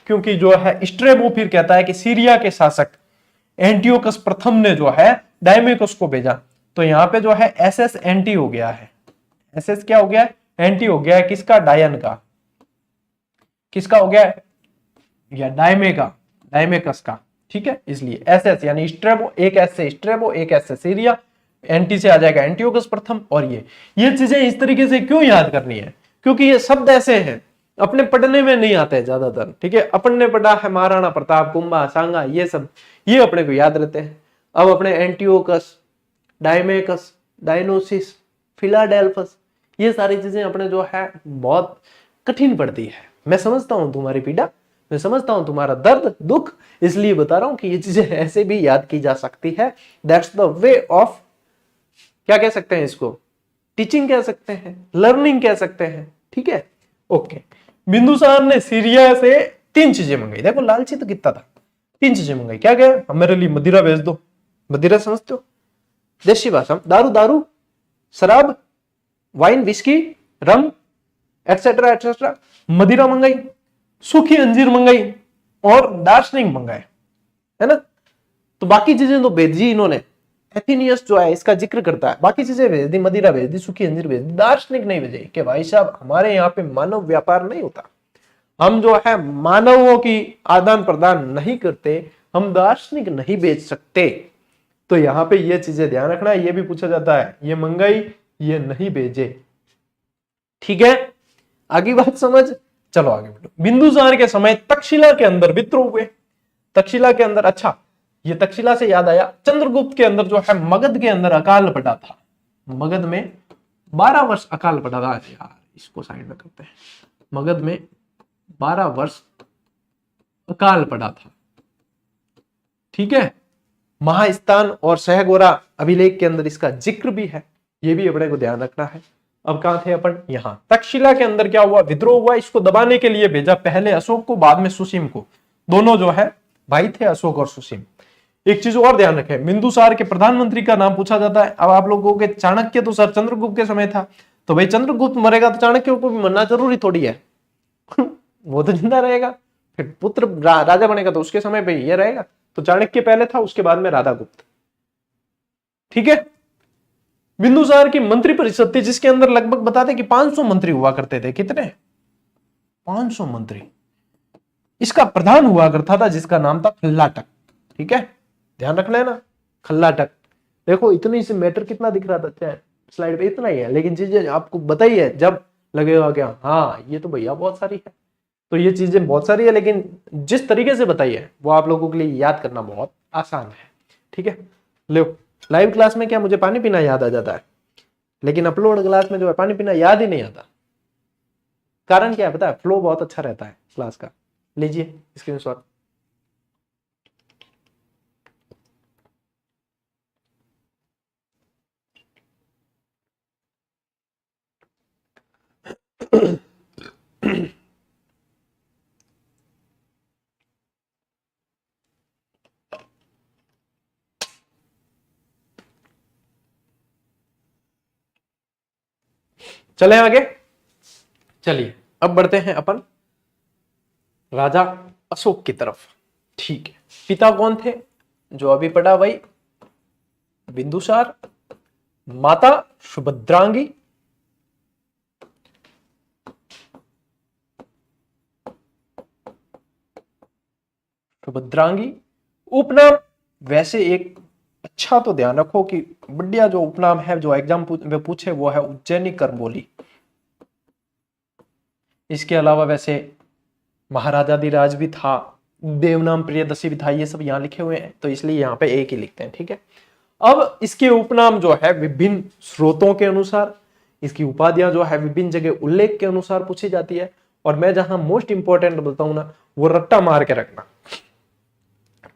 क्योंकि जो है स्ट्रेबो फिर कहता है कि सीरिया के शासक एंटियोकस प्रथम ने जो है डायमेकस को भेजा। तो यहाँ पे जो है एसएस एंटी हो गया है, एसएस क्या हो गया है, एंटी हो गया है, किसका, डायन का, किसका हो गया है, या डायमेकस का। ठीक है, इसलिए एसएस यानी स्ट्रेबो, एक एस से स्ट्रेबो, एक एस से सीरिया, एंटी से आ जाएगा एंटियोकस प्रथम। और ये चीजें इस तरीके से क्यों याद करनी है, क्योंकि ये शब्द ऐसे हैं अपने पढ़ने में नहीं आते हैं ज्यादातर। ठीक है, अपन ने पढ़ा है महाराणा प्रताप, कुंभा, सांगा, ये सब ये अपने को याद रहते हैं। अब अपने एंटियोकस, डायमेकस, डायनोसिस, फिलाडेल्फस, ये सारी चीजें अपने जो है बहुत कठिन पड़ती है। मैं समझता हूं तुम्हारी पीड़ा, मैं समझता हूं तुम्हारा दर्द दुख, इसलिए बता रहा हूं कि ये चीजें ऐसे भी याद की जा सकती है। दैट्स द वे ऑफ, क्या कह सकते हैं इसको, टीचिंग कह सकते हैं, लर्निंग कह सकते हैं। ठीक है, ओके। बिंदुसार ने सीरिया से 3 चीजें मंगाई, देखो लालची तो कितना था, 3 चीजें मंगाई। क्या क्या, मेरे लिए मदिरा भेज दो, मदिरा समझते हो, देशी भाषा, दारू, दारू, शराब, वाइन, विस्की, रम, एटसेट्रा एटसेट्रा, मदिरा मंगाई, सूखी अंजीर मंगाई, और दार्शनिक मंगाए, है ना। तो बाकी चीजें तो भेज दी इन्होंने, एथेनियस जो है इसका जिक्र करता है, बाकी चीजें भेज दी, मदिरा भेज दी, सूखी अंजीर भेज दी, दार्शनिक नहीं भेजे कि भाई साहब हमारे यहाँ पे मानव व्यापार नहीं होता, हम जो है मानवों की आदान प्रदान नहीं करते, हम दार्शनिक नहीं बेच सकते। तो यहां पे ये चीजें ध्यान रखना है। ये भी पूछा जाता है, ये मंगाई ये नहीं भेजे, ठीक है। आगे बात समझ, चलो आगे बढ़ो। बिंदुसार के समय तक्षशिला के अंदर विद्रोह हुए। तक्षशिला के अंदर, अच्छा ये तक्षशिला से याद आया, चंद्रगुप्त के अंदर जो है मगध के अंदर अकाल पड़ा था। मगध में 12 वर्ष अकाल पड़ा था। यार इसको साइड में करते हैं। मगध में 12 वर्ष अकाल पड़ा था, ठीक है। महास्थान और सहगोरा अभिलेख के अंदर इसका जिक्र भी है, ये भी अपने को ध्यान रखना है। अब कहां थे अपन, यहां तक्षशिला के अंदर क्या हुआ, विद्रोह हुआ। इसको दबाने के लिए भेजा पहले अशोक को, बाद में सुसीम को। दोनों जो है भाई थे, अशोक और सुसीम। एक चीज और ध्यान रखें, बिंदुसार के प्रधानमंत्री का नाम पूछा जाता है। अब आप लोगों के चाणक्य तो सर चंद्रगुप्त के समय था, तो भाई चंद्रगुप्त मरेगा तो चाणक्य को भी मरना जरूरी थोड़ी है वो तो जिंदा रहेगा, फिर पुत्र राजा बनेगा तो उसके समय पे ये रहेगा। तो चाणक्य पहले था, उसके बाद में राधागुप्त, ठीक है। बिंदुसार की मंत्री परिषद थी, जिसके अंदर लगभग बताते कि 500 मंत्री हुआ करते थे। कितने, 500 मंत्री। इसका प्रधान हुआ करता था जिसका नाम था खल्लाटक, ठीक है, ध्यान रखना है ना, खल्लाटक। देखो इतनी से मैटर कितना दिख रहा था स्लाइड पे, इतना ही है, लेकिन चीजें आपको बताइए जब लगेगा क्या हाँ ये तो भैया बहुत सारी है। तो ये चीजें बहुत सारी है, लेकिन जिस तरीके से बताई है वो आप लोगों के लिए याद करना बहुत आसान है, ठीक है। लो लाइव क्लास में क्या मुझे पानी पीना याद आ जाता है, लेकिन अपलोड क्लास में जो है पानी पीना याद ही नहीं आता। कारण क्या है पता है, फ्लो बहुत अच्छा रहता है क्लास का। लीजिए स्क्रीनशॉट। चले आगे, चलिए अब बढ़ते हैं अपन राजा अशोक की तरफ, ठीक है। पिता कौन थे, जो अभी पढ़ा भाई, बिंदुसार। माता सुभद्रांगी, सुभद्रांगी। उपनाम वैसे एक अच्छा तो ध्यान रखो कि बढ़िया जो उपनाम है जो एग्जाम में पूछे वो है उज्जैनी करबोली। इसके अलावा वैसे महाराजाधिराज भी था, देवनाम प्रियदर्शी भी था, ये सब यहाँ लिखे हुए हैं तो इसलिए यहाँ पे एक ही लिखते हैं, ठीक है। अब इसके उपनाम जो है विभिन्न स्रोतों के अनुसार, इसकी उपाधियां जो है विभिन्न जगह उल्लेख के अनुसार पूछी जाती है। और मैं जहां मोस्ट इंपॉर्टेंट बताऊं ना, वो रट्टा मार के रखना,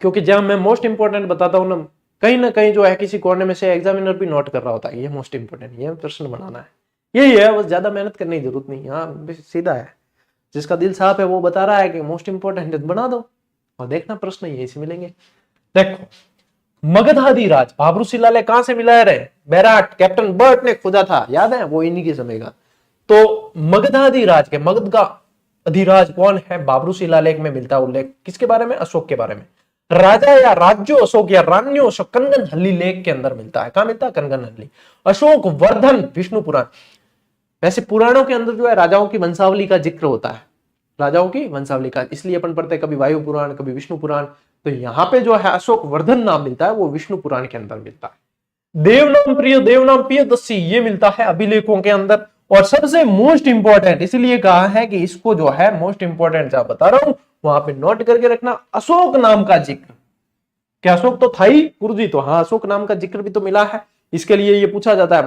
क्योंकि जहां मैं मोस्ट इंपॉर्टेंट बताता हूं ना कहीं जो है किसी कोने में से एग्जामिनर भी नोट कर रहा होता है ये मोस्ट इंपॉर्टेंट, ये प्रश्न बनाना है, यही है, बस ज्यादा मेहनत करने की जरूरत नहीं। हाँ सीधा है, जिसका दिल साफ है वो बता रहा है कि मोस्ट इंपॉर्टेंट बना दो और देखना प्रश्न यही से मिलेंगे। देखो मगधाधिराज बाबरू शिलालेख कहां से मिला है, बैराट कैप्टन बर्ट ने खोजा था, याद है, वो इन्हीं के समय का। तो मगधाधिराज के, मगध का अधिराज कौन है, बाबरू शिलालेख में मिलता है उल्लेख, किसके बारे में, अशोक के बारे में। राजा या राज्यो अशोक या रान्यो अशोक कनगन हल्ली लेख के अंदर मिलता है, कहां मिलता है, कनगन हल्ली। अशोक वर्धन विष्णु पुराण, वैसे पुराणों के अंदर जो है राजाओं की वंशावली का जिक्र होता है, राजाओं की वंशावली का, इसलिए अपन पढ़ते हैं कभी वायु पुराण कभी विष्णु पुराण। तो यहाँ पे जो है अशोक वर्धन नाम मिलता है वो विष्णु पुराण के अंदर मिलता है। देवनाम प्रिय, देवनाम प्रियदर्शी, ये मिलता है अभिलेखों के अंदर। और सबसे मोस्ट इंपॉर्टेंट इसलिए कहा है कि इसको जो है मोस्ट इंपॉर्टेंट जहां बता रहा हूं वहां पे नोट करके रखना, अशोक नाम का जिक्र। क्या अशोक तो था ही, गुरुजी तो हाँ, अशोक नाम का जिक्र भी तो मिला है। इसके लिए ये पूछा जाता है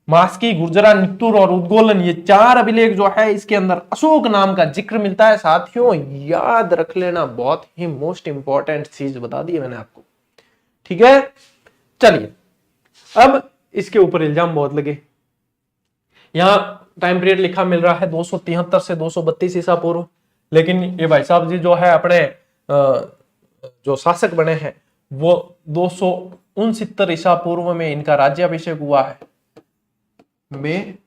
मास्की गुर्जरा नित्तुर और उद्गोलन, ये 4 अभिलेख जो है इसके अंदर अशोक नाम का जिक्र मिलता है। साथियों याद रख लेना, बहुत ही मोस्ट इंपॉर्टेंट चीज बता दी है मैंने आपको, ठीक है। चलिए अब इसके ऊपर इल्जाम बहुत लगे। यहां टाइम पीरियड लिखा मिल रहा है 273 से 232 ईसा पूर्व, लेकिन ये भाई साहब जी जो है अपने जो शासक बने हैं वो 269 ईसा पूर्व में इनका राज्याभिषेक हुआ है। में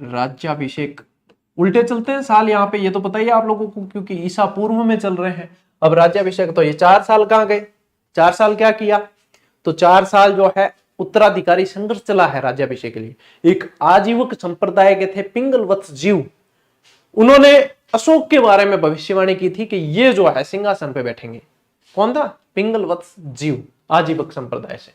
राज्याभिषेक उल्टे चलते हैं साल यहाँ पे, ये तो पता ही है आप लोगों को, क्योंकि ईसा पूर्व में चल रहे हैं। अब राज्याभिषेक तो ये 4 साल कहां गए, 4 साल क्या किया, तो 4 साल जो है उत्तराधिकारी संघर्ष चला है राज्याभिषेक के लिए। एक आजीवक संप्रदाय के थे पिंगल वत्स जीव, उन्होंने अशोक के बारे में भविष्यवाणी की थी कि ये जो है सिंहासन पे बैठेंगे। कौन था? पिंगल वत्स जीव, आजीवक संप्रदाय से।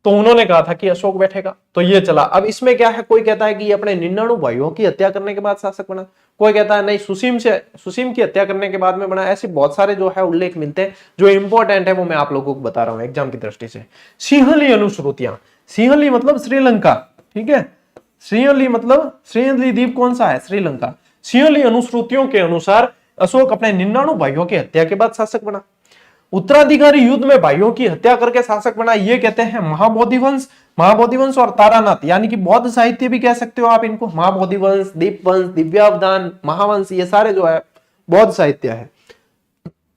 तो उन्होंने कहा था कि अशोक बैठेगा, तो ये चला। अब इसमें क्या है, कोई कहता है कि ये अपने 99 भाइयों की हत्या करने के बाद शासक बना, कोई कहता है नहीं सुसीम की हत्या करने के बाद में बना। ऐसे बहुत सारे जो है उल्लेख मिलते हैं। जो इंपॉर्टेंट है वो मैं आप लोगों को बता रहा हूं एग्जाम की दृष्टि से। सिंहली अनुश्रुतियां, सिंहली मतलब श्रीलंका, ठीक है। सिंहली मतलब सिंहली द्वीप कौन सा है? श्रीलंका। सिंहली अनुश्रुतियों के अनुसार अशोक अपने 99 भाइयों की हत्या के बाद शासक बना। उत्तराधिकारी युद्ध में भाइयों की हत्या करके शासक बना, ये कहते हैं महाबोधिवंश। महाबोधिवंश और तारानाथ, यानी कि बौद्ध साहित्य भी कह सकते हो आप इनको। महाबोधिवंश, दीपवंश, दिव्यावदान, महावंश, ये सारे जो है बौद्ध साहित्य है।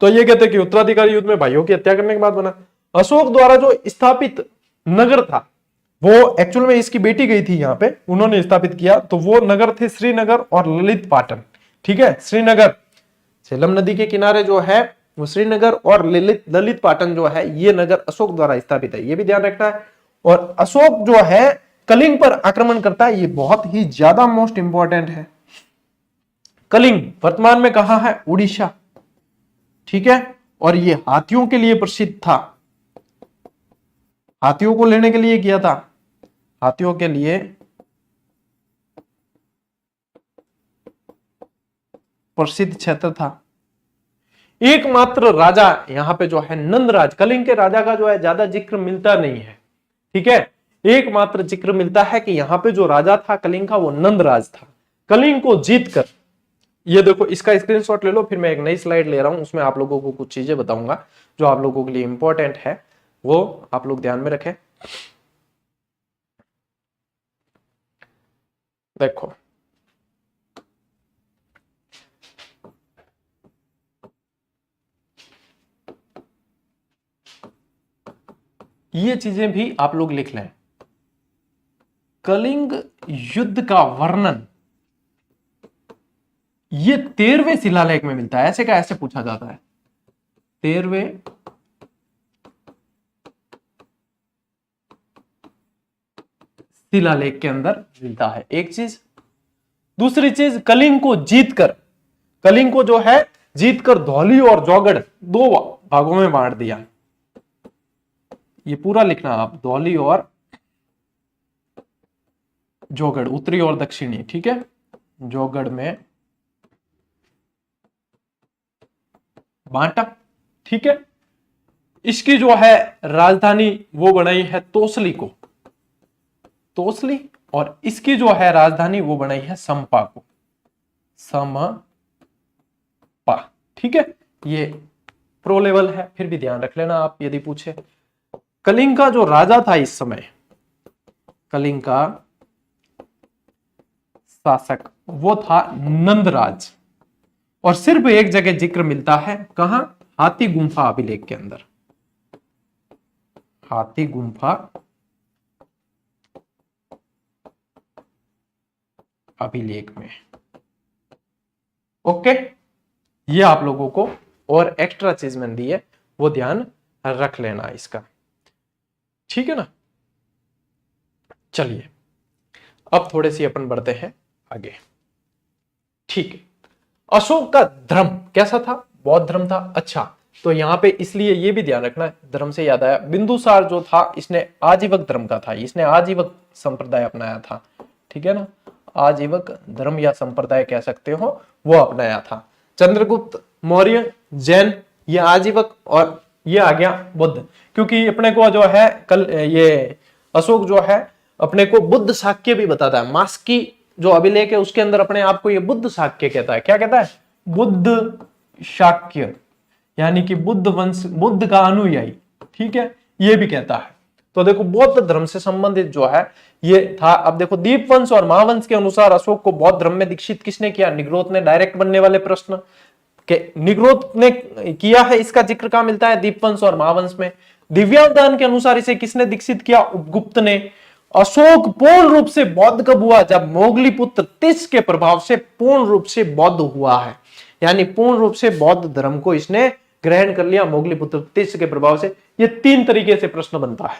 तो ये कहते हैं कि उत्तराधिकारी युद्ध में भाइयों की हत्या करने के बाद बना। अशोक द्वारा जो स्थापित नगर था वो एक्चुअल में इसकी बेटी गई थी यहाँ पे, उन्होंने स्थापित किया। तो वो नगर थे श्रीनगर और ललित पाटन, ठीक है। श्रीनगर झेलम नदी के किनारे जो है वो श्रीनगर, और ललित पाटन जो है ये नगर अशोक द्वारा स्थापित है, ये भी ध्यान रखना है। और अशोक जो है कलिंग पर आक्रमण करता है, ये बहुत ही ज्यादा मोस्ट इंपॉर्टेंट है। कलिंग वर्तमान में कहां है? उड़ीसा, ठीक है। और ये हाथियों के लिए प्रसिद्ध था, हाथियों को लेने के लिए किया था, हाथियों के लिए प्रसिद्ध क्षेत्र था। एकमात्र राजा यहां पे जो है नंदराज, कलिंग के राजा का जो है ज्यादा जिक्र मिलता नहीं है, ठीक है। एकमात्र जिक्र मिलता है कि यहां पे जो राजा था कलिंग का वो नंदराज था। कलिंग को जीतकर, ये देखो इसका स्क्रीनशॉट ले लो, फिर मैं एक नई स्लाइड ले रहा हूं, उसमें आप लोगों को कुछ चीजें बताऊंगा जो आप लोगों के लिए इंपॉर्टेंट है, वो आप लोग ध्यान में रखें। देखो ये चीजें भी आप लोग लिख लें। कलिंग युद्ध का वर्णन ये 13वें शिलालेख में मिलता है। ऐसे का ऐसे पूछा जाता है, 13वें शिलालेख के अंदर मिलता है एक चीज। दूसरी चीज, कलिंग को जीतकर, कलिंग को जो है जीतकर धौली और जौगड़ दो भागों में बांट दिया। ये पूरा लिखना आप, धौली और जौगड़, उत्तरी और दक्षिणी, ठीक है। जौगड़ में बांटा, ठीक है। इसकी जो है राजधानी वो बनाई है तोसली को, तोसली, और इसकी जो है राजधानी वो बनाई है संपा को, समपा, ठीक है। ये प्रो लेवल है, फिर भी ध्यान रख लेना आप यदि पूछे। कलिंग का जो राजा था इस समय, कलिंग का शासक वो था नंदराज। और सिर्फ एक जगह जिक्र मिलता है, कहां? हाथी गुंफा अभिलेख के अंदर, हाथी गुंफा अभिलेख में। ओके, ये आप लोगों को और एक्स्ट्रा चीज मैंने दी है वो ध्यान रख लेना इसका, ठीक है ना। चलिए अब थोड़े सी अपन बढ़ते हैं आगे, ठीक है। अशोक का धर्म कैसा था? बौद्ध धर्म था। अच्छा, तो यहां पे इसलिए ये भी ध्यान रखना, धर्म से याद आया, बिंदुसार जो था इसने आजीवक धर्म का था, इसने आजीवक संप्रदाय अपनाया था, ठीक है ना। आजीवक धर्म या संप्रदाय कह सकते हो, वो अपनाया था। चंद्रगुप्त मौर्य जैन, ये आजीवक, और ये आ गया बुद्ध, क्योंकि अपने को जो है कल ये अशोक जो है अपने को बुद्ध शाक्य भी बताता है। मास्की जो अभिलेख है उसके अंदर अपने आप को ये बुद्ध शाक्य कहता है। क्या कहता है? बुद्ध शाक्य, यानी कि बुद्ध वंश, बुद्ध का अनुयायी, ठीक है, ये भी कहता है। तो देखो बौद्ध धर्म से संबंधित जो है ये था। अब देखो दीपवंश और महावंश के अनुसार अशोक को बौद्ध धर्म में दीक्षित किसने किया? निग्रोध ने। डायरेक्ट बनने वाले प्रश्न के निग्रोध ने किया है, इसका जिक्र कहां मिलता है? दीपवंश और महावंश में। दिव्यावदान के अनुसार इसे किसने दीक्षित किया? उपगुप्त ने। अशोक पूर्ण रूप से बौद्ध कब हुआ? जब मोगलीपुत्र तिस के प्रभाव से पूर्ण रूप से बौद्ध हुआ है, यानी पूर्ण रूप से बौद्ध धर्म को इसने ग्रहण कर लिया मोगलीपुत्र तिस के प्रभाव से। ये 3 तरीके से प्रश्न बनता है,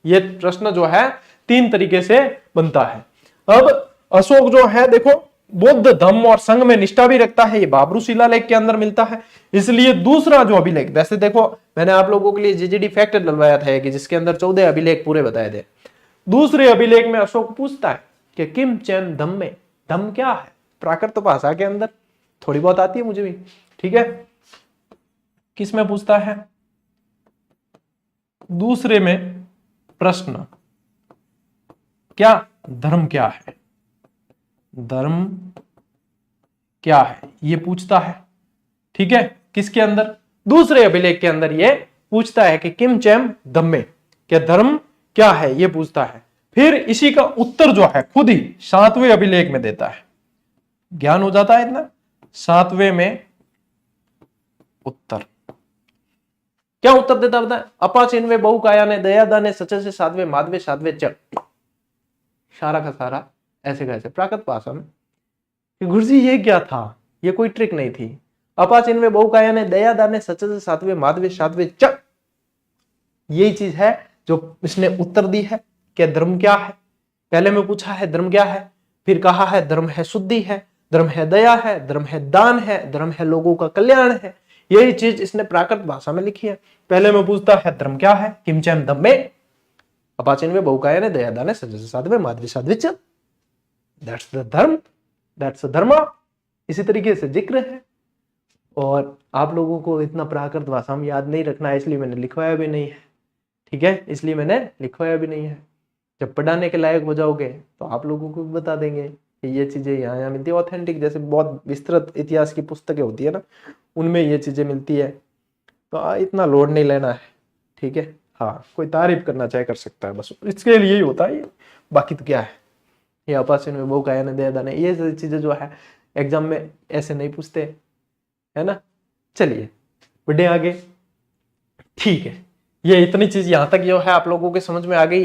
ये प्रश्न जो है 3 तरीके से बनता है। अब अशोक जो है देखो बौद्ध धम्म और संघ में निष्ठा भी रखता है, ये बाबरू शिलालेख के अंदर मिलता है। इसलिए दूसरा जो अभिलेख, वैसे देखो मैंने आप लोगों के लिए जीजीडी फैक्ट डलवाया था कि जिसके अंदर 14 अभिलेख पूरे बताए थे। दूसरे अभिलेख में अशोक पूछता है कि किम चैम धम्मे, धम्म क्या है? प्राकृत भाषा के अंदर थोड़ी बहुत आती है मुझे भी, ठीक है। किस में पूछता है? दूसरे में प्रश्न, क्या धर्म क्या है, धर्म क्या है, ये पूछता है, ठीक है। किसके अंदर? दूसरे अभिलेख के अंदर ये पूछता है कि किम चैम धम्मे, क्या धर्म क्या है, ये पूछता है। फिर इसी का उत्तर जो है खुद ही 7वें अभिलेख में देता है। ज्ञान हो जाता है इतना। 7वें में उत्तर क्या उत्तर देता बता? अपाचिन्वे बहुकाया ने दयादा ने सचे से 7वें माधवे 7वें चक, सारा का सारा ऐसे कैसे प्राकृत भाषा में। गुरु जी ये क्या था? ये कोई ट्रिक नहीं थी। अपाचिन्वे बहुकाया ने दयादा ने सचे से 7वें माधवे 7वें चक, यही चीज है जो इसने उत्तर दी है कि धर्म क्या है। पहले में पूछा है धर्म क्या है, फिर कहा है धर्म है शुद्धि है, धर्म है दया है, धर्म है दान है, धर्म है लोगों का कल्याण है। यही चीज इसने प्राकृत भाषा में लिखी है। पहले में पूछता है धर्म क्या है, किम चैम धम्मे, अपाचिन्वे बहुकाया ने दयादा ने सचे से 7वें माधवे 7वें चक, दैट्स द धर्म, दैट्स द धर्म। इसी तरीके से जिक्र है। और आप लोगों को इतना प्राकृत भाषा में याद नहीं रखना है, इसलिए मैंने लिखवाया भी नहीं है, ठीक है, इसलिए मैंने लिखवाया भी नहीं है। जब पढ़ाने के लायक हो जाओगे तो आप लोगों को भी बता देंगे कि ये चीजें यहाँ यहाँ मिलती है। ऑथेंटिक जैसे बहुत विस्तृत इतिहास की पुस्तकें होती है ना, उनमें ये चीजें मिलती है, तो इतना लोड नहीं लेना है, ठीक है। हाँ, कोई तारीफ करना चाहे कर सकता है, बस इसके लिए ही होता है। बाकी तो क्या है, ये अपाचिन में बहु काया ने दे दाने, ये चीजें जो है एग्जाम में ऐसे नहीं पूछते, है ना। चलिए बढ़े आगे, ठीक है। ये इतनी चीज यहाँ तक जो है आप लोगों के समझ में आ गई,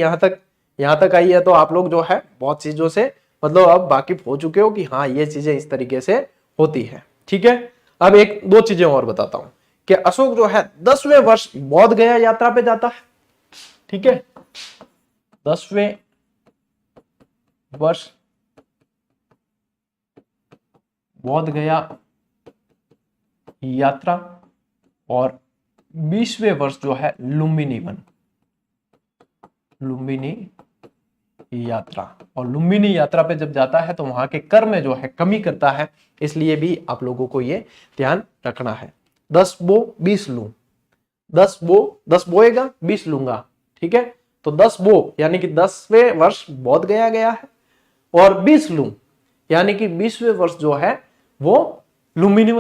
यहाँ तक आई है तो आप लोग जो है बहुत चीजों से मतलब अब वाकिफ हो चुके हो कि हाँ ये चीजें इस तरीके से होती है, ठीक है। अब एक दो चीजें और बताता हूं कि अशोक जो है 10वें वर्ष बौद्ध गया यात्रा पे जाता है, ठीक है। 10वें वर्ष बौद्ध गया यात्रा और 20वें वर्ष जो है लुम्बिनी यात्रा। और लुम्बिनी यात्रा पे जब जाता है तो वहां के कर में जो है कमी करता है, इसलिए भी आप लोगों को ये ध्यान रखना है। 10 बो 20 लूं, 10 बोएगा 20 लूंगा, ठीक है। तो 10 बो यानी कि 10वें वर्ष बौद्ध गया है, और 20 लूं यानी कि 20वें वर्ष जो है वो लुम्बिनी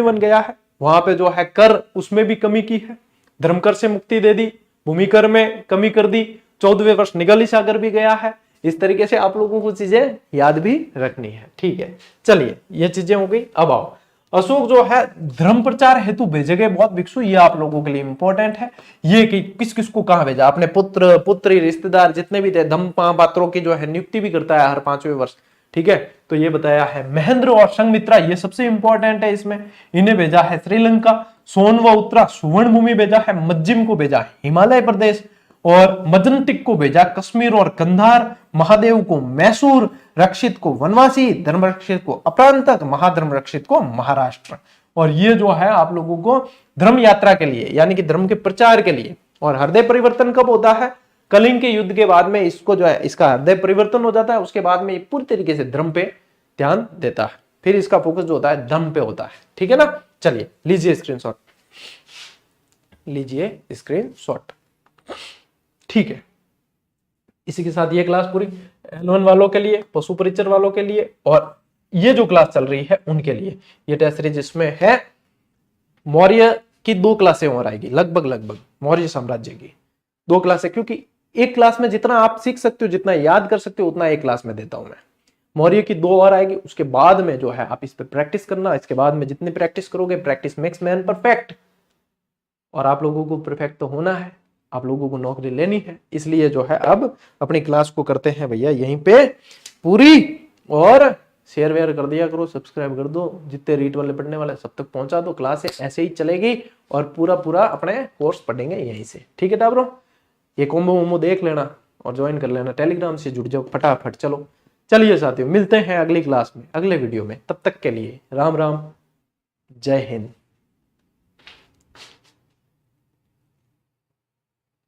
वन गया है। वहां पे जो है कर उसमें भी कमी की है, धर्म कर से मुक्ति दे दी, भूमि कर में कमी कर दी, 14वें वर्ष निगली सागर भी गया है। इस तरीके से आप लोगों को चीजें याद भी रखनी है, ठीक है। चलिए ये चीजें हो गई। अब आओ, अशोक जो है धर्म प्रचार हेतु भेजे गए बहुत भिक्षु, ये आप लोगों के लिए इंपॉर्टेंट है। ये कि किस किस को कहां भेजा, अपने पुत्र पुत्री रिश्तेदार जितने भी थे, धम्म पात्रों की जो है नियुक्ति भी करता है हर 5वें वर्ष, ठीक है। तो ये बताया है। महेंद्र और संघमित्रा ये सबसे इंपॉर्टेंट है इसमें, इन्हें भेजा है श्रीलंका। सोन व उत्तरा सुवर्ण भूमि भेजा है, मज्जिम को भेजा हिमालय प्रदेश, और मजंटिक को भेजा कश्मीर और कंधार, महादेव को मैसूर, रक्षित को वनवासी, धर्म रक्षित को अपरांतक, महाधर्म रक्षित को महाराष्ट्र। और ये जो है आप लोगों को धर्म यात्रा के लिए यानी कि धर्म के प्रचार के लिए। और हृदय परिवर्तन कब होता है? कलिंग के युद्ध के बाद में इसको जो है इसका हृदय परिवर्तन हो जाता है, उसके बाद में ये पूरी तरीके से धर्म पे ध्यान देता है, फिर इसका फोकस जो होता है धर्म पे होता है, ठीक है ना। चलिए लीजिए स्क्रीनशॉट, ठीक है। इसी के साथ ये क्लास पूरी L1 वालों के लिए, पशु परिचर वालों के लिए, और ये जो क्लास चल रही है उनके लिए। ये टेस्ट सीरीज जिसमें है मौर्य की 2 क्लासें और आएगी, लगभग मौर्य साम्राज्य की 2 क्लासें, क्योंकि एक क्लास में जितना आप सीख सकते हो, जितना याद कर सकते हो, उतना एक क्लास में देता हूं मैं। मौर्य की 2 और आएगी, उसके बाद में जो है आप इस पे प्रैक्टिस करना। इसके बाद में जितनी प्रैक्टिस करोगे, प्रैक्टिस मेक्स मैन परफेक्ट, और आप लोगों को परफेक्ट तो होना है, आप लोगों को नौकरी लेनी है। इसलिए जो है अब अपनी क्लास को करते हैं भैया यहीं पे पूरी, और शेयर वेयर कर दिया करो, सब्सक्राइब कर दो, जितने रीट वाले पढ़ने वाले सब तक पहुंचा दो। क्लास ऐसे ही चलेगी और पूरा अपने कोर्स पढ़ेंगे यहीं से, ठीक है टाबरो। ये कोम्बो वोम्बो देख लेना और ज्वाइन कर लेना, टेलीग्राम से जुड़ जाओ फटाफट। चलो चलिए साथियों, मिलते हैं अगली क्लास में, अगले वीडियो में। तब तक के लिए राम राम, जय हिंद।